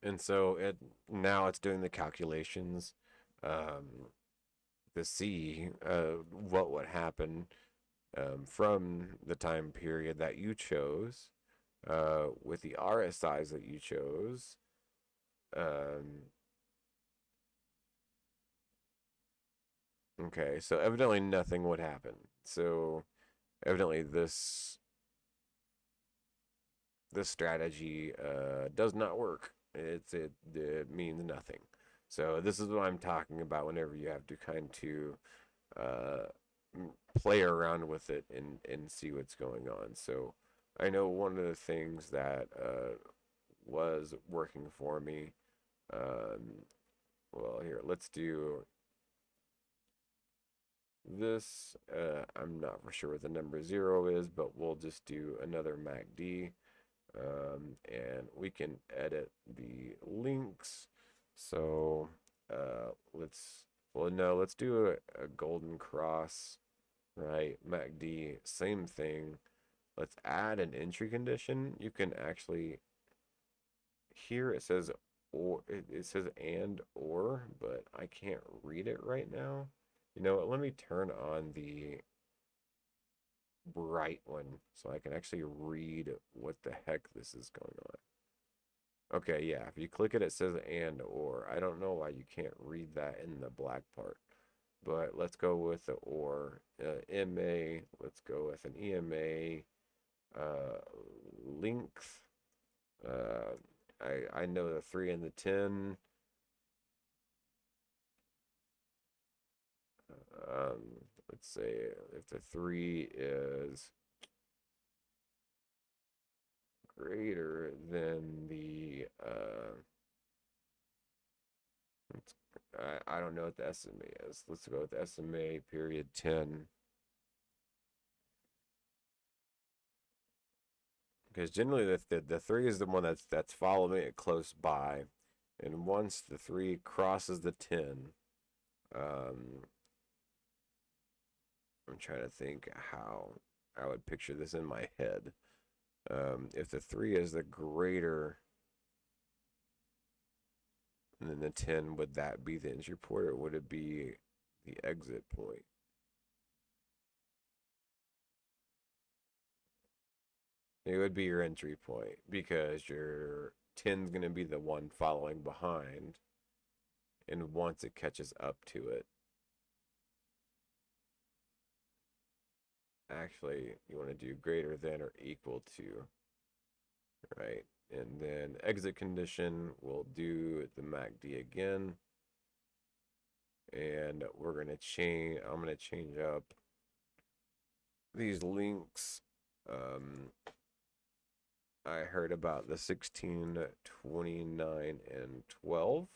And so now it's doing the calculations to see what would happen from the time period that you chose with the RSIs that you chose. Okay, so evidently nothing would happen. So evidently this strategy does not work. It means nothing. So this is what I'm talking about whenever you have to kind to uh, play around with it and see what's going on. So I know one of the things that was working for me. Well, here, let's do this. I'm not for sure what the number 0 is, but we'll just do another MACD. And we can edit the links. So let's do a golden cross, right? MACD, same thing. Let's add an entry condition. You can actually, here it says or, it says and or, but I can't read it right now. You know what, let me turn on the bright one so I can actually read what the heck this is going on. Okay, yeah, if you click it, it says and or. I don't know why you can't read that in the black part. But let's go with the or. MA, let's go with an EMA. Length. I know the 3 and the 10. Let's say if the 3 is greater than the I don't know what the SMA is. Let's go with SMA period 10. Because generally the 3 is the one that's following it close by. And once the 3 crosses the 10, I'm trying to think how I would picture this in my head. If the 3 is the greater than the 10, would that be the entry point or would it be the exit point? It would be your entry point because your 10 is going to be the one following behind. And once it catches up to it, actually, you want to do greater than or equal to, right? And then exit condition, we'll do the MACD again. And we're going to change, I'm going to change up these links. I heard about the 16, 29, and 12.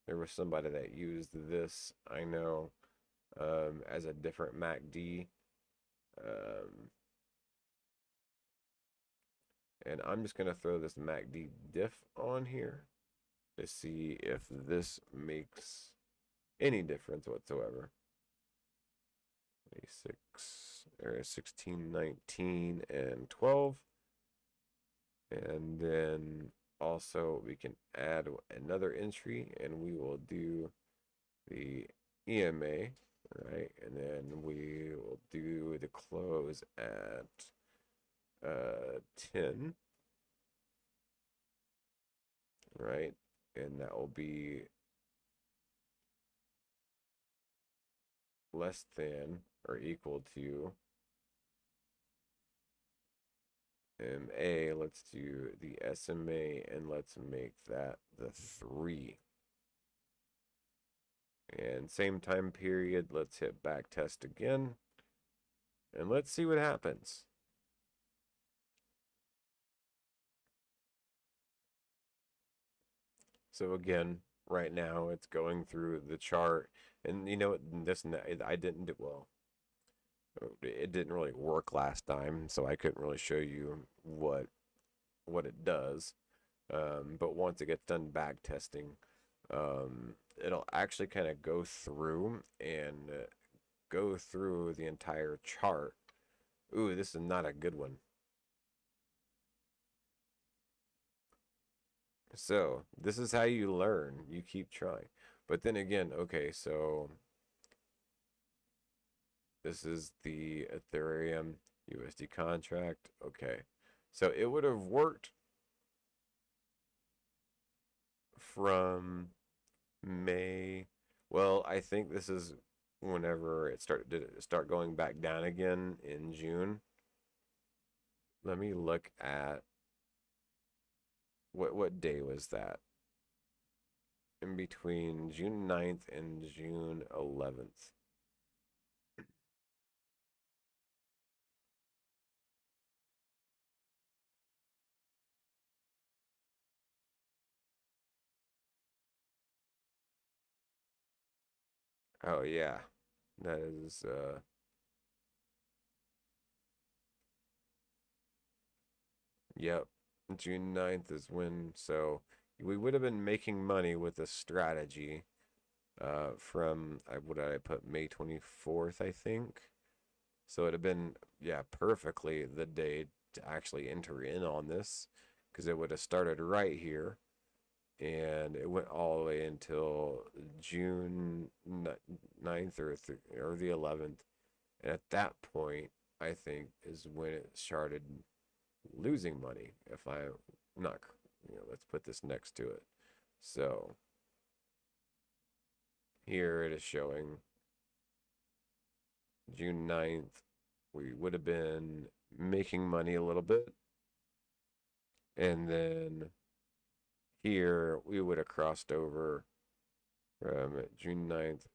There was somebody that used this, I know, as a different MACD. And I'm just going to throw this MACD diff on here to see if this makes any difference whatsoever. 26, or 16, 19, and 12. And then also we can add another entry, and we will do the EMA, right? And then we will do the close at 10, right? And that will be less than or equal to MA. Let's do the SMA, and let's make that the 3. And same time period, let's hit back test again. And let's see what happens. So again, right now it's going through the chart. And you know, this I didn't do well. It didn't really work last time, so I couldn't really show you what it does. But once it gets done back testing, it'll actually kind of go through and go through the entire chart. Ooh, this is not a good one. So this is how you learn. You keep trying. But then again, okay, so this is the Ethereum USD contract. Okay. So it would have worked from May. Well, I think this is whenever did it start going back down again in June. Let me look at what day was that? In between June 9th and June 11th. Oh yeah. That is yep. June 9th is when, so we would have been making money with this strategy from what did I put, May 24th, I think. So it'd have been, yeah, perfectly the day to actually enter in on this, because it would have started right here and it went all the way until June 9th or the 11th. And at that point, I think is when it started losing money. If I'm not, let's put this next to it. So here it is showing June 9th. We would have been making money a little bit. And then here we would have crossed over from June 9th,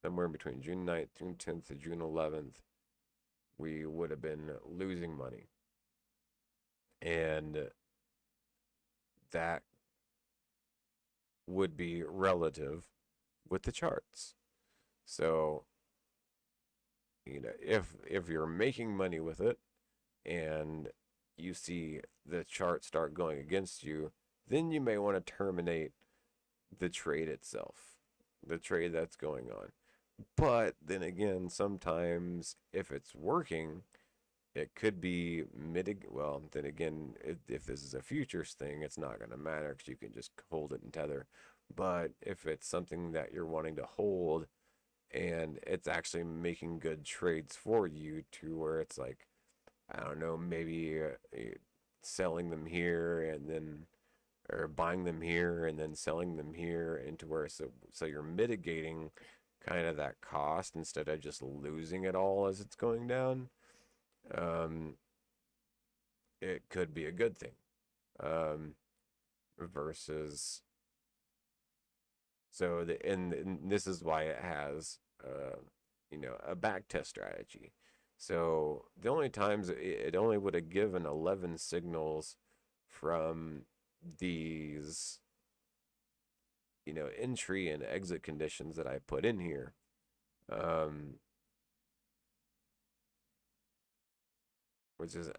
somewhere between June 9th, June 10th to June 11th. We would have been losing money. And that would be relative with the charts. So, if you're making money with it and you see the chart start going against you, then you may want to terminate the trade itself, the trade that's going on. But then again, sometimes if it's working, it could be well, then again, if this is a futures thing, it's not going to matter because you can just hold it and tether. But if it's something that you're wanting to hold and it's actually making good trades for you, to where it's like, I don't know, maybe selling them here and then, or buying them here and then selling them here, into where, so you're mitigating kind of that cost instead of just losing it all as it's going down. It could be a good thing. Versus, so and this is why it has a back test strategy. So the only times it only would have given 11 signals from these, entry and exit conditions that I put in here. Um, which is,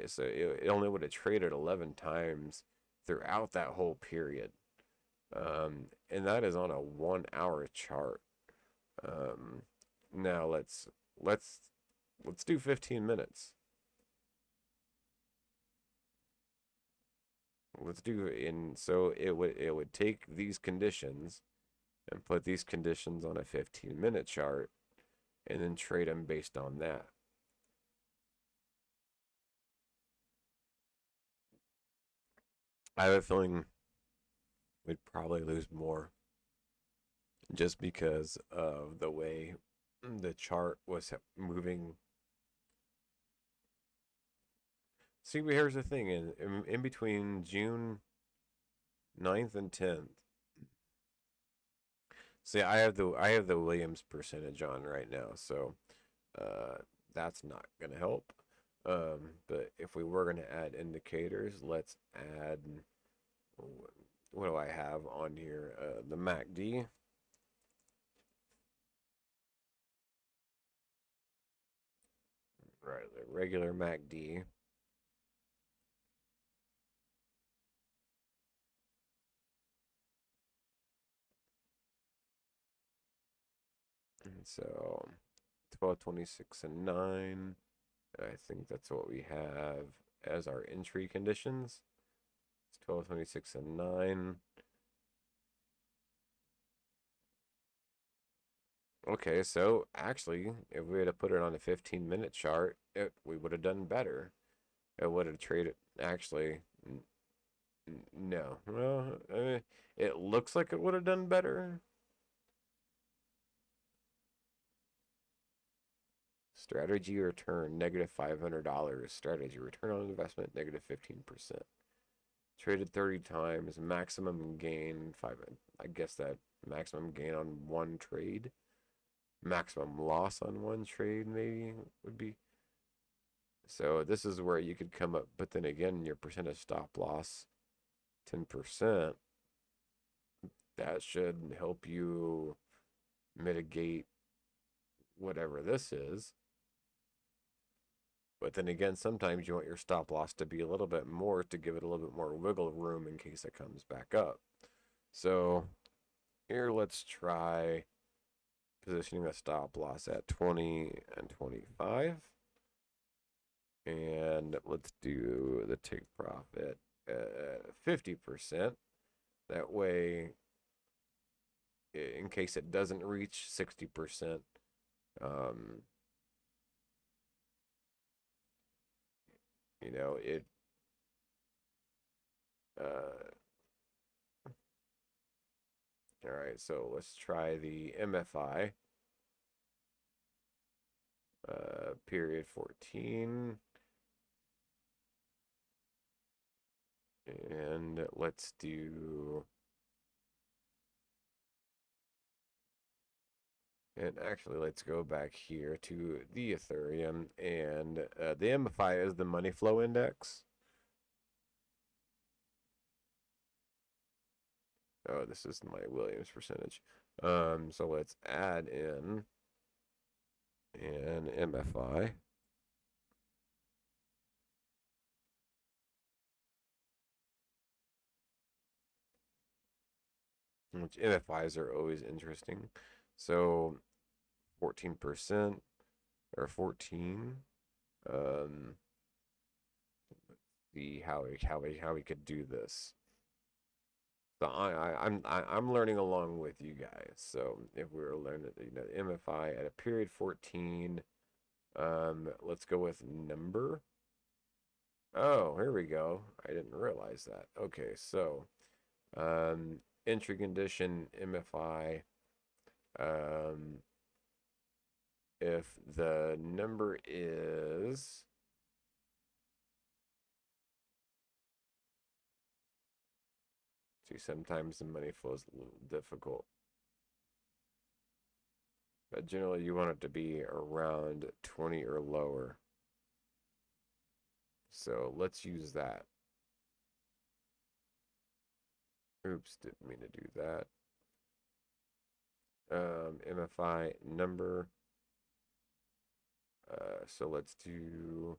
so it only would have traded 11 times throughout that whole period. And that is on a 1 hour chart. Um, now let's let's do 15 minutes. Let's do in so it would take these conditions and put these conditions on a 15-minute chart and then trade them based on that. I have a feeling we'd probably lose more just because of the way the chart was moving. See, but here's the thing: in between June 9th and 10th. See, I have the Williams percentage on right now, so uh, that's not gonna help. But if we were gonna add indicators, let's add. What do I have on here? The MACD. Right, the regular MACD. And so 1226 and 9. I think that's what we have as our entry conditions. It's 1226 and 9. Okay, so actually, if we had to put it on a 15-minute chart, we would have done better. It would have traded. Actually, no. Well, it looks like it would have done better. Strategy return -$500. Strategy return on investment -15%. Traded 30 times. Maximum gain 5. I guess that maximum gain on one trade. Maximum loss on one trade maybe would be. So this is where you could come up, but then again, your percent of stop loss, 10%. That should help you mitigate whatever this is. But then again, sometimes you want your stop loss to be a little bit more to give it a little bit more wiggle room in case it comes back up. So here, let's try positioning the stop loss at 20 and 25. And let's do the take profit at 50%. That way, in case it doesn't reach 60%, it all right, so let's try the MFI period 14. And let's do. And actually, let's go back here to the Ethereum. And the MFI is the money flow index. Oh, this is my Williams percentage. So let's add in an MFI. Which MFIs are always interesting. So 14% or 14. Let's see how we could do this. So I'm learning along with you guys. So if we were learning, MFI at a period 14, let's go with number. Oh, here we go. I didn't realize that. Okay, so entry condition MFI. If the number is sometimes the money flow is a little difficult. But generally you want it to be around 20 or lower. So let's use that. Oops, didn't mean to do that. MFI number. So let's do,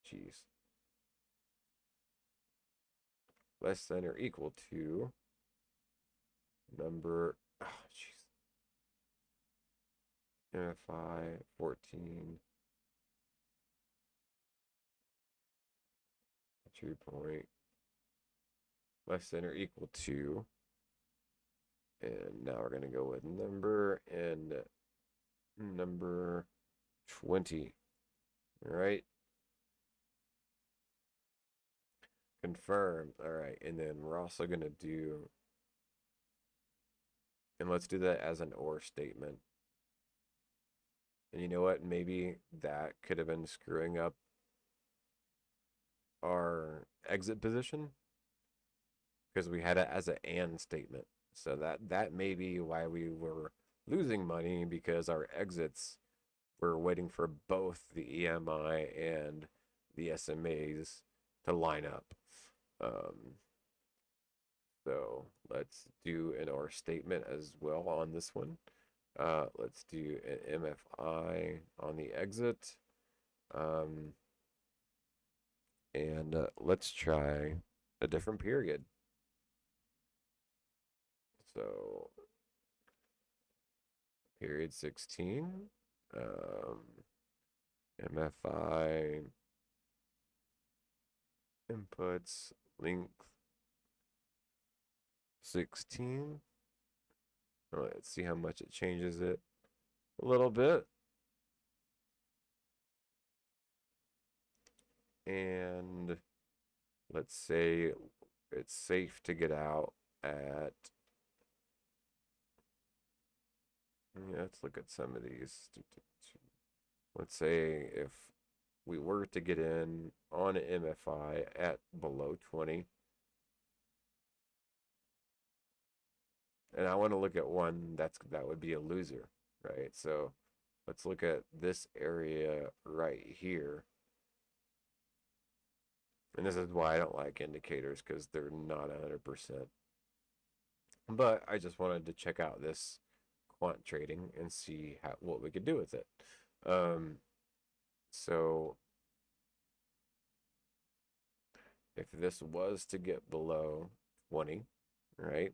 geez, less than or equal to number, oh, jeez, MFI 14, 2 point, less than or equal to, and now we're going to go with number and number 20. All right. Confirmed. All right. And then we're also going to do, and let's do that as an or statement. And you know what? Maybe that could have been screwing up our exit position because we had it as an and statement. So that may be why we were losing money, because our exits were waiting for both the EMI and the SMAs to line up. So let's do an or statement as well on this one. Let's do an MFI on the exit. And let's try a different period. So period 16, MFI inputs length 16. Let's see how much it changes it a little bit. And let's say it's safe to get out at, yeah, let's look at some of these. Let's say if we were to get in on an MFI at below 20, and I want to look at one that would be a loser, right? So let's look at this area right here. And this is why I don't like indicators, because they're not 100%. But I just wanted to check out this quant trading and see what we could do with it. So if this was to get below 20, right,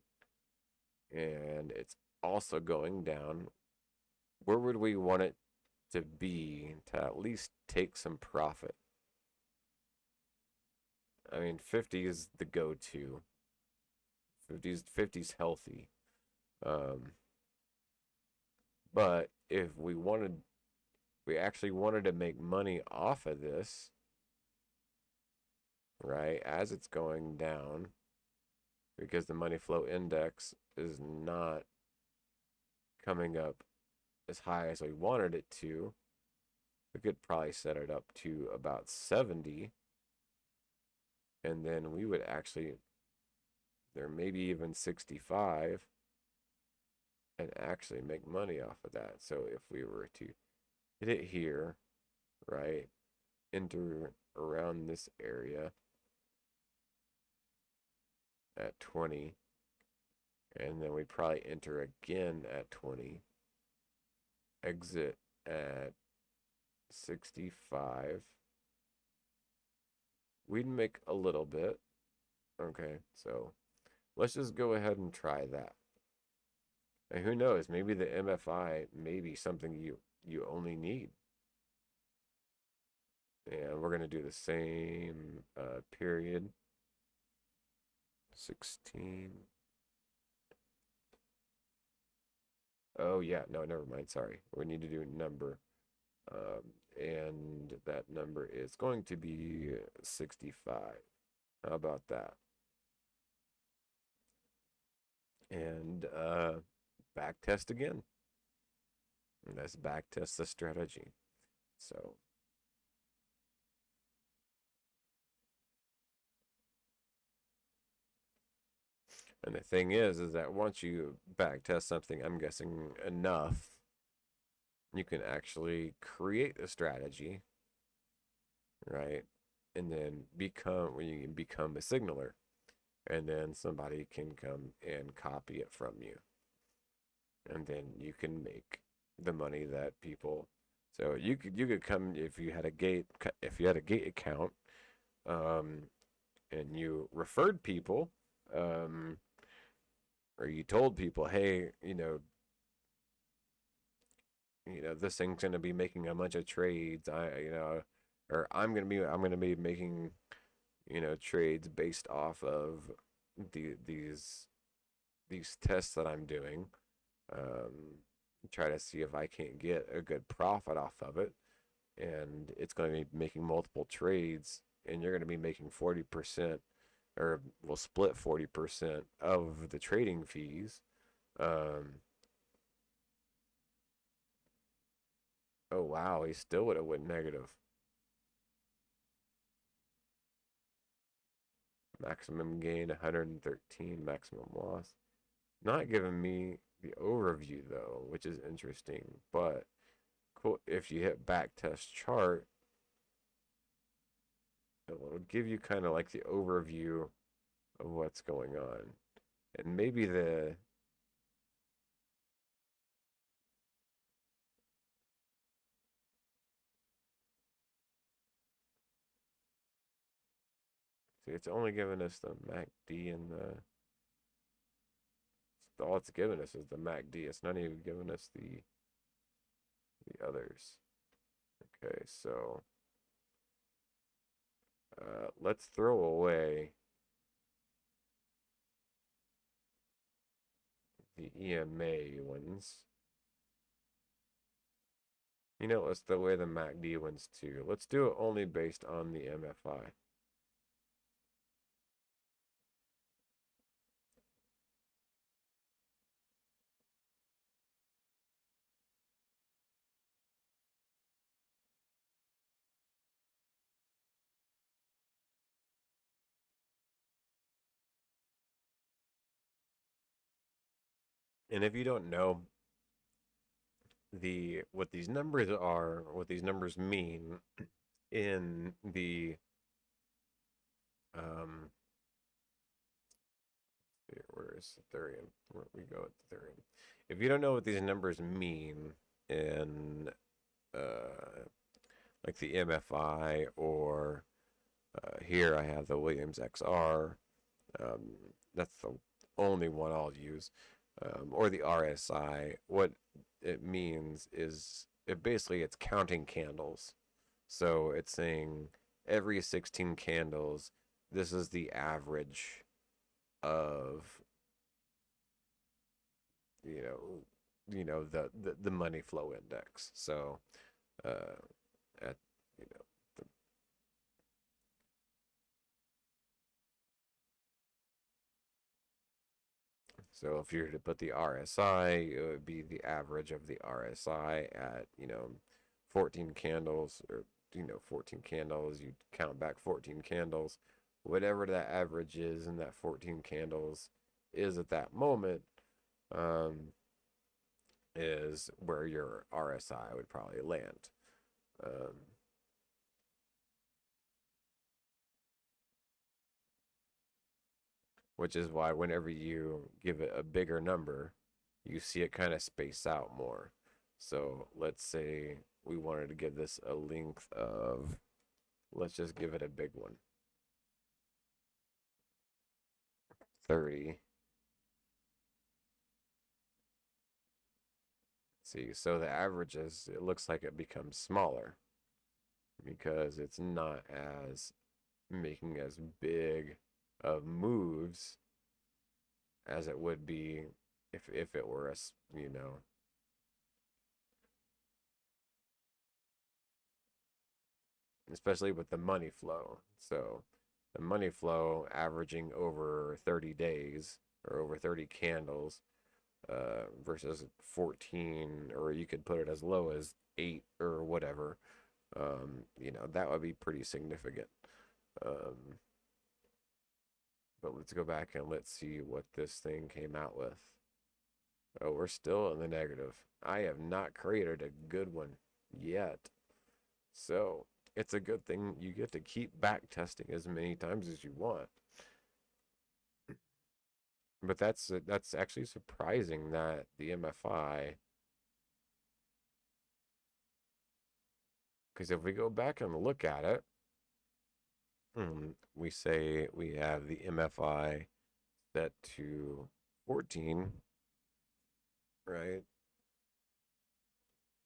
and it's also going down, where would we want it to be to at least take some profit? I mean, 50 is the go-to. 50's healthy. But if we actually wanted to make money off of this, right, as it's going down, because the money flow index is not coming up as high as we wanted it to, we could probably set it up to about 70. And then we would actually, there maybe even 65, and actually make money off of that. So if we were to hit it here, right, enter around this area at 20, and then we'd probably enter again at 20, exit at 65, we'd make a little bit. Okay, so let's just go ahead and try that. And who knows, maybe the MFI may be something you only need. And we're going to do the same period. 16. Oh, yeah. No, never mind. Sorry. We need to do a number. And that number is going to be 65. How about that? And back test again. And let's back test the strategy. So And the thing is that once you backtest something, I'm guessing enough, you can actually create a strategy, right? And then you can become a signaler, and then somebody can come and copy it from you, and then you can make the money that people. So you could come if you had a gate account, um, and you referred people, um, or you told people, hey, this thing's gonna be making a bunch of trades. Or I'm gonna be making trades based off of these tests that I'm doing. Um, Try to see if I can't get a good profit off of it, and it's going to be making multiple trades, and you're going to be making 40%, or we'll split 40% of the trading fees. Um, oh wow, he still would have went negative. Maximum gain 113, maximum loss. Not giving me the overview though, which is interesting. But cool, if you hit backtest chart, it will give you kind of like the overview of what's going on. And maybe see, it's only giving us the MACD and all it's giving us is the MACD. It's not even giving us the others. Okay, so let's throw away the EMA ones. Let's throw away the MACD ones too. Let's do it only based on the MFI. And if you don't know what these numbers are, what these numbers mean in the um where is Ethereum? Where we go with Ethereum. If you don't know what these numbers mean in like the MFI, or here I have the Williams XR. Um, that's the only one I'll use. Or the RSI. What it means is it's counting candles. So it's saying every 16 candles, this is the average of you know the money flow index. So uh, at you know so if you were to put the RSI, it would be the average of the RSI at 14 candles, or 14 candles. You count back 14 candles, whatever that average is, and that 14 candles is at that moment, um, is where your RSI would probably land. Um, which is why whenever you give it a bigger number, you see it kind of space out more. So let's say we wanted to give this a length of, let's just give it a big one, 30. See, so the averages, it looks like it becomes smaller because it's not as making as big of moves as it would be if it were especially with the money flow. So the money flow averaging over 30 days, or over 30 candles, versus 14, or you could put it as low as 8 or whatever. That would be pretty significant. Um, But let's go back and let's see what this thing came out with. Oh, we're still in the negative. I have not created a good one yet. So it's a good thing you get to keep back testing as many times as you want. But that's actually surprising that the MFI, because if we go back and look at it, we say we have the MFI set to 14, right?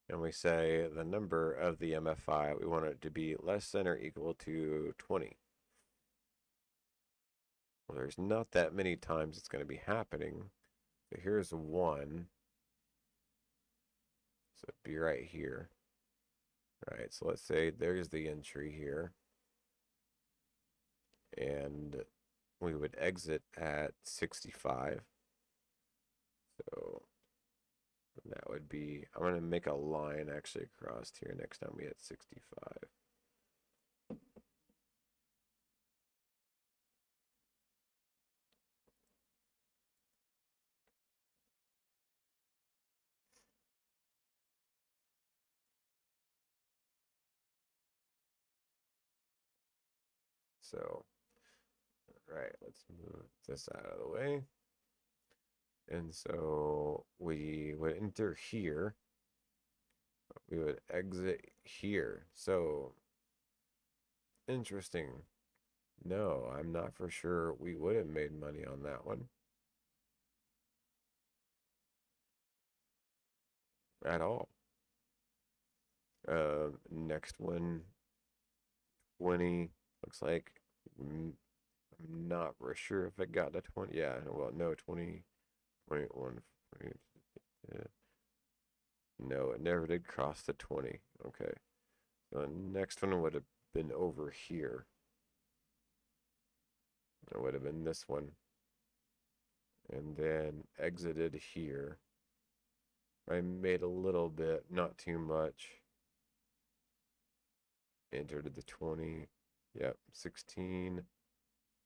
And we say the number of the MFI, we want it to be less than or equal to 20. Well, there's not that many times it's going to be happening. So here's 1. So it'd be right here. All right, so let's say there's the entry here. And we would exit at 65. So that would be, I'm going to make a line actually across here next time we hit 65. So, right, let's move this out of the way. And so we would enter here. We would exit here. So, interesting. No, I'm not for sure we would have made money on that one at all. Next one, 20. Looks like I'm not for sure if it got to 20. Yeah, well, no, 20, 21, 20. No, it never did cross the 20. Okay. So the next one would have been over here. It would have been this one. And then exited here. I made a little bit, not too much. Entered the 20. Yep, 16.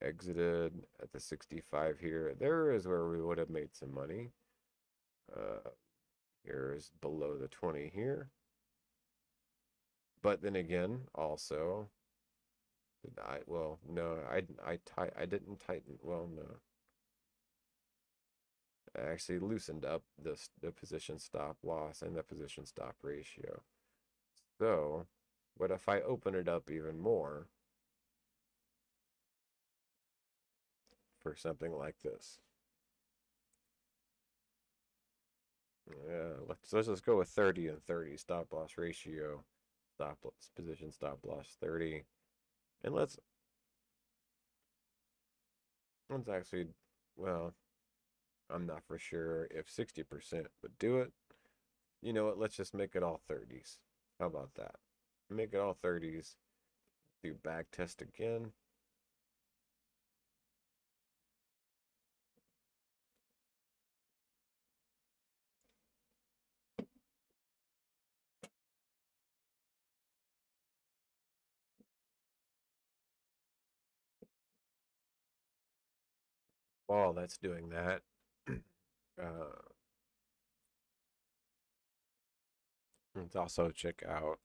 Exited at the 65 here. There is where we would have made some money. Here's below the 20 here. But then again, also, well, no, I didn't tighten, well, no. I actually loosened up the position stop loss and the position stop ratio. So, what if I open it up even more for something like this? Yeah, let's just go with 30 and 30 stop loss ratio, stop loss position stop loss 30, and let's actually, well, I'm not for sure if 60% would do it. You know what? Let's just make it all 30s. How about that? Make it all 30s. Do back test again. While that's doing that, let's also check out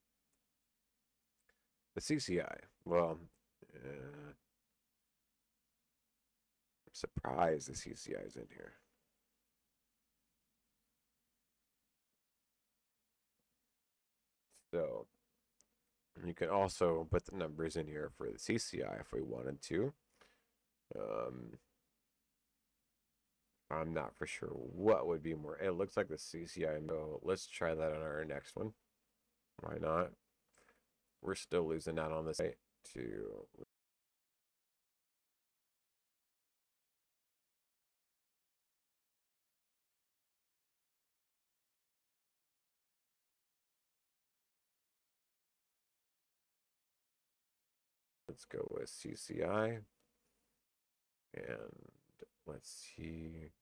the CCI. Well, I'm surprised the CCI is in here. So you can also put the numbers in here for the CCI if we wanted to. I'm not for sure what would be more. It looks like the CCI. No, let's try that on our next one. Why not? We're still losing out on this to let's go with CCI. And let's see.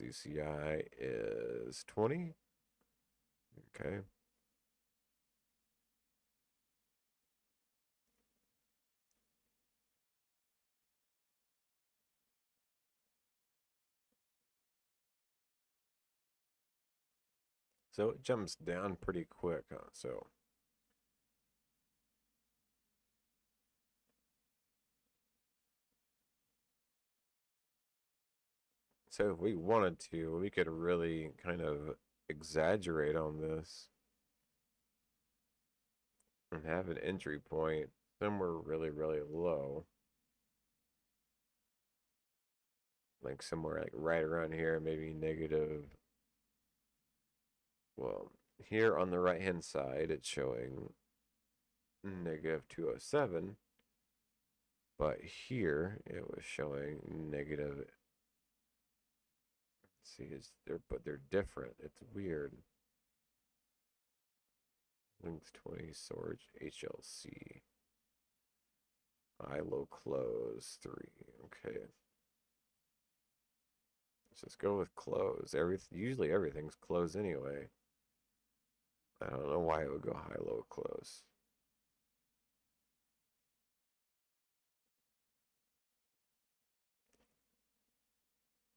CCI is 20. Okay. So it jumps down pretty quick, huh? So if we wanted to, we could really kind of exaggerate on this and have an entry point somewhere really, really low. Like somewhere like right around here, maybe negative. Well, here on the right hand side, it's showing negative 207, but here it was showing negative. See, but they're different. It's weird. Length 20, Sorge, HLC. High, low, close, 3. Okay. Let's just go with close. Usually everything's close anyway. I don't know why it would go high, low, close.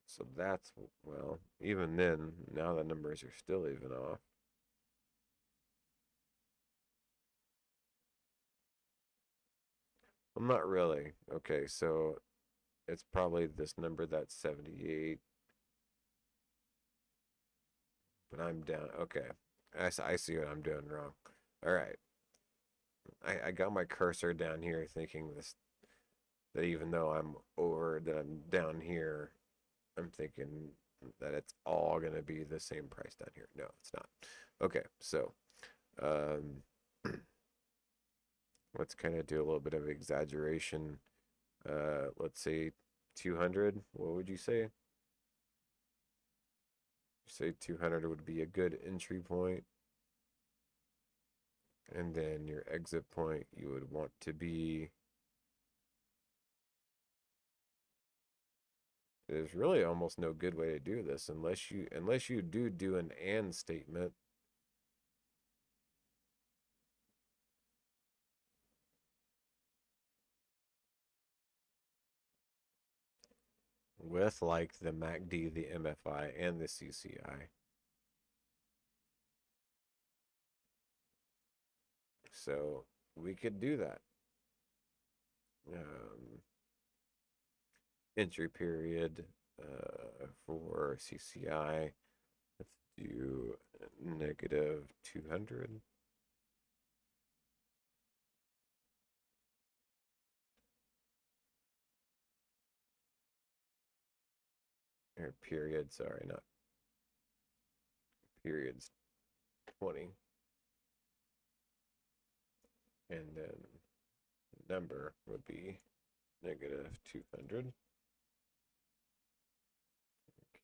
So that's, well, even then, now the numbers are still even off. I'm not really. Okay, so it's probably this number that's 78. But I'm down. Okay. I see what I'm doing wrong. All right. I got my cursor down here thinking that even though that I'm down here, I'm thinking that it's all going to be the same price down here. No, it's not. Okay. So, um, let's kind of do a little bit of exaggeration. Let's say 200. What would you say? Say 200 would be a good entry point. And then your exit point, you would want to be. There's really almost no good way to do this unless you do an and statement. With like the MACD, the MFI, and the CCI. So we could do that. Um, Entry period for CCI. Let's do negative 200. Or period, sorry, not periods 20. And then the number would be negative 200.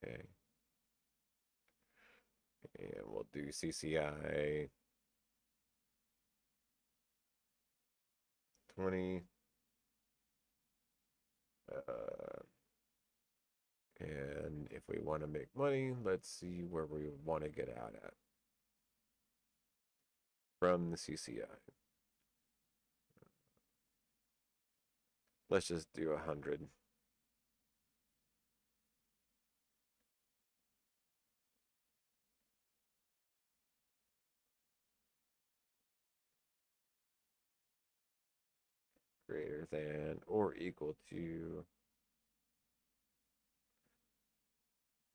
Okay. And we'll do CCI 20. And if we want to make money, let's see where we want to get out at from the CCI. Let's just do 100. Greater than or equal to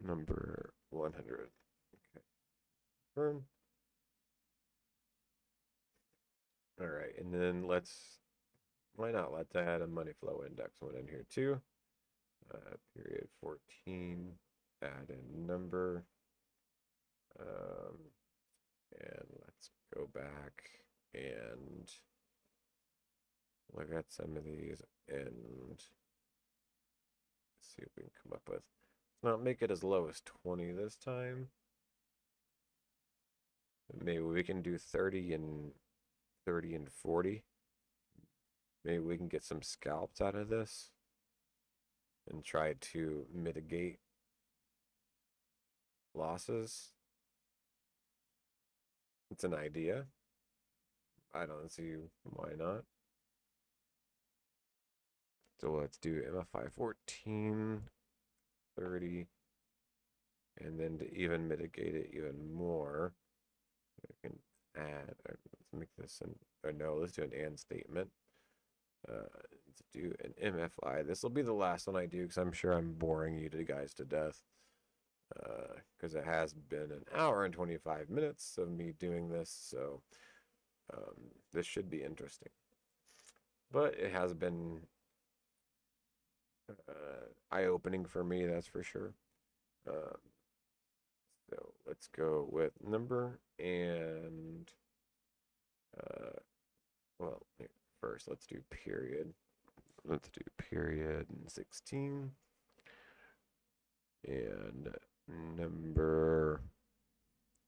number 100. Okay. Confirm. All right, and then why not? Let's add a money flow index one in here too. Period 14. Add a number. And let's go back and look at some of these and see if we can come up with. Let's not make it as low as 20 this time. Maybe we can do 30 and 40. Maybe we can get some scalps out of this and try to mitigate losses. It's an idea. I don't see why not. So let's do MFI 14, 30, and then to even mitigate it even more, I can add, let's make this an, or no, let's do an and statement. Let's do an MFI. This will be the last one I do because I'm sure I'm boring you guys to death. Because it has been an hour and 25 minutes of me doing this, so this should be interesting. But it has been eye-opening for me, that's for sure. So let's go with number and well, first let's do period. Let's do period 16 and number,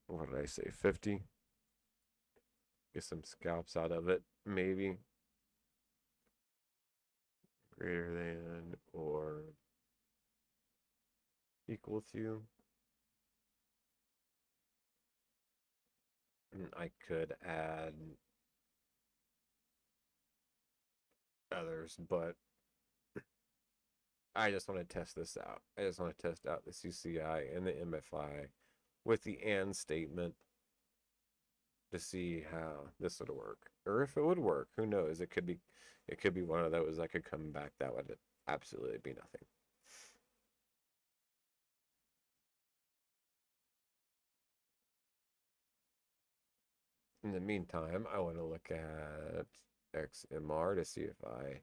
what did I say, 50? Get some scalps out of it, maybe. Greater than or equal to. And I could add others, but I just want to test this out. I just want to test out the CCI and the MFI with the and statement to see how this would work, or if it would work. Who knows? It could be one of those that could come back that would absolutely be nothing. In the meantime, I want to look at XMR to see if I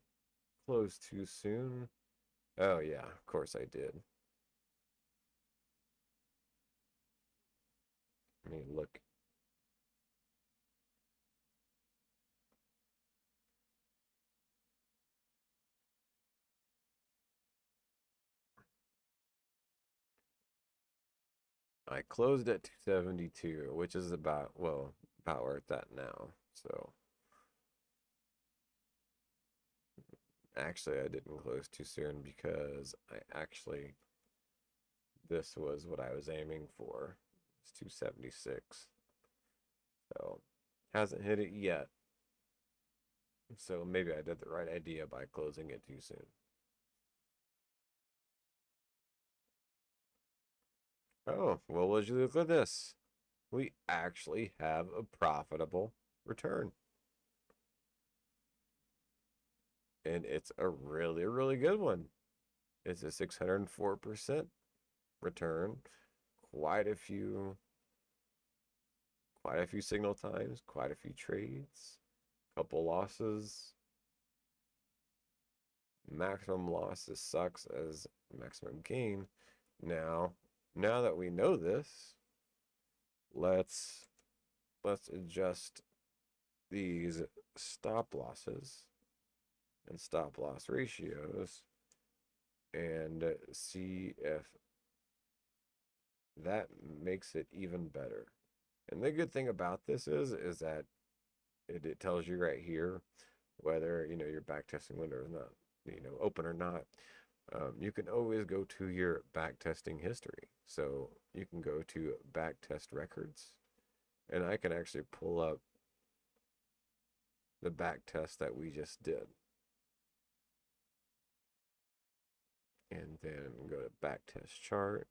closed too soon. Oh yeah, of course I did. Let me look. I closed at 272, which is about, well, about where it's at now. So actually I didn't close too soon because this was what I was aiming for. It's 276. So hasn't hit it yet. So maybe I did the right idea by closing it too soon. Oh, well, would you look at this? We actually have a profitable return. And it's a really, really good one. It's a 604% return. Quite a few signal times, quite a few trades, couple losses. Maximum losses sucks as maximum gain. Now that we know this, let's adjust these stop losses and stop loss ratios and see if that makes it even better. And the good thing about this is that it tells you right here whether your back testing window is not open or not. You can always go to your back testing history. So you can go to back test records, and I can actually pull up the back test that we just did. And then go to back test chart.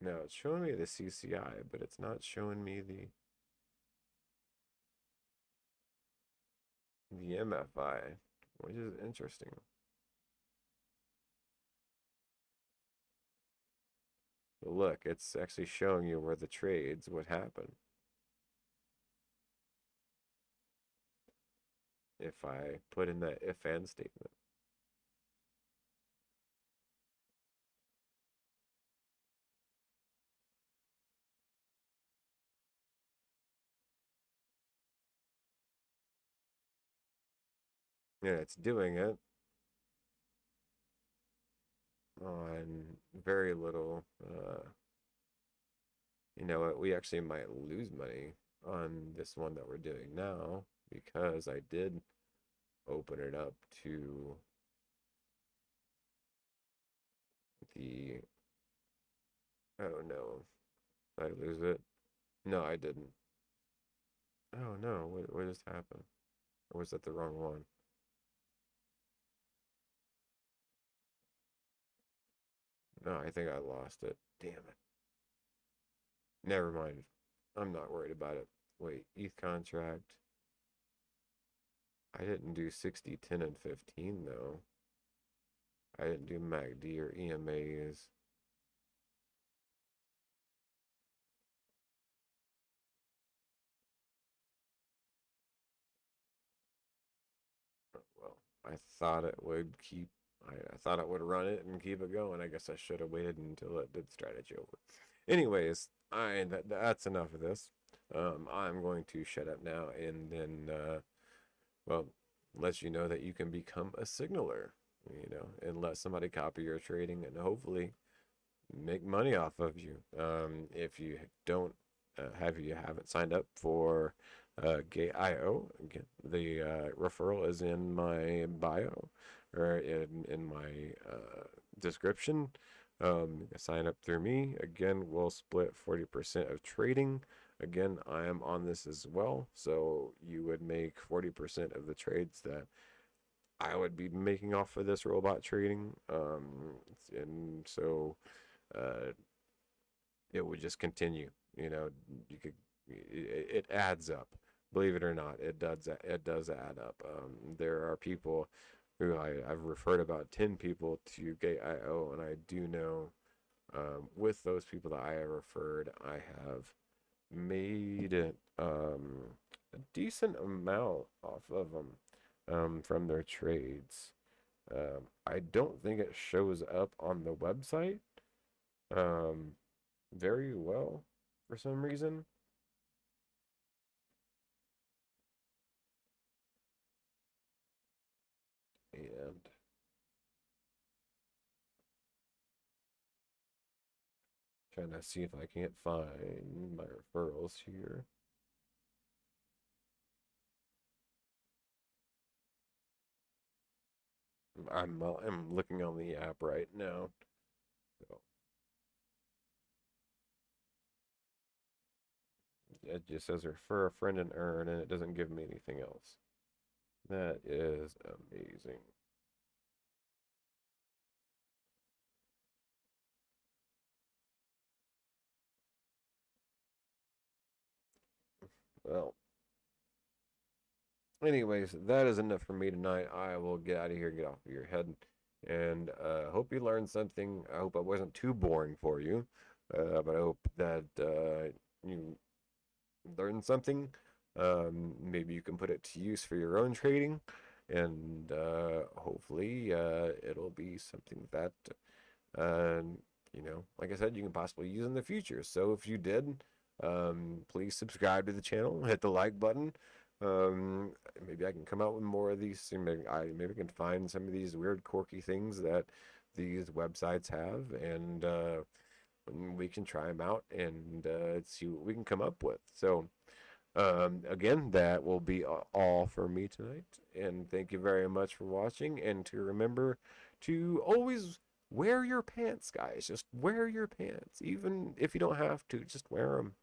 Now it's showing me the CCI, but it's not showing me the MFI, which is interesting. But look, it's actually showing you where the trades would happen. If I put in that if and statement. Yeah, it's doing it on very little. You know what? We actually might lose money on this one that we're doing now because I did open it up to the. Oh no. Did I lose it? No, I didn't. Oh no. What just happened? Or was that the wrong one? No, I think I lost it. Damn it. Never mind. I'm not worried about it. Wait, ETH contract. I didn't do 60, 10, and 15 though. I didn't do MACD or EMAs. Well, I thought it would keep. I thought it would run it and keep it going. I guess I should have waited until it did strategy over. Anyways, that's enough of this. I'm going to shut up now and then, well, let you know that you can become a signaler, and let somebody copy your trading and hopefully make money off of you. If you don't you haven't signed up for Gate.io, again, the referral is in my bio or in my description. Sign up through me. Again, we'll split 40% of trading. Again, I am on this as well, so you would make 40% of the trades that I would be making off of this robot trading. And so it would just continue. You could it adds up. Believe it or not, it does add up. There are people who I've referred about 10 people to Gate.io, and I do know with those people that I have referred, I have made a decent amount off of them from their trades. I don't think it shows up on the website very well for some reason. And trying to see if I can't find my referrals here. I'm looking on the app right now. So it just says refer a friend and earn, and it doesn't give me anything else. That is amazing. Well, anyways, that is enough for me tonight. I will get out of here, get off of your head, and hope you learned something. I hope I wasn't too boring for you, but I hope that you learned something. Maybe you can put it to use for your own trading, and hopefully it'll be something that uh, like I said, you can possibly use in the future. So if you did, please subscribe to the channel, hit the like button. Maybe I can come out with more of these. Maybe I can find some of these weird, quirky things that these websites have, and we can try them out and see what we can come up with. So, again, that will be all for me tonight. And thank you very much for watching. And to remember to always wear your pants, guys. Just wear your pants. Even if you don't have to, just wear them.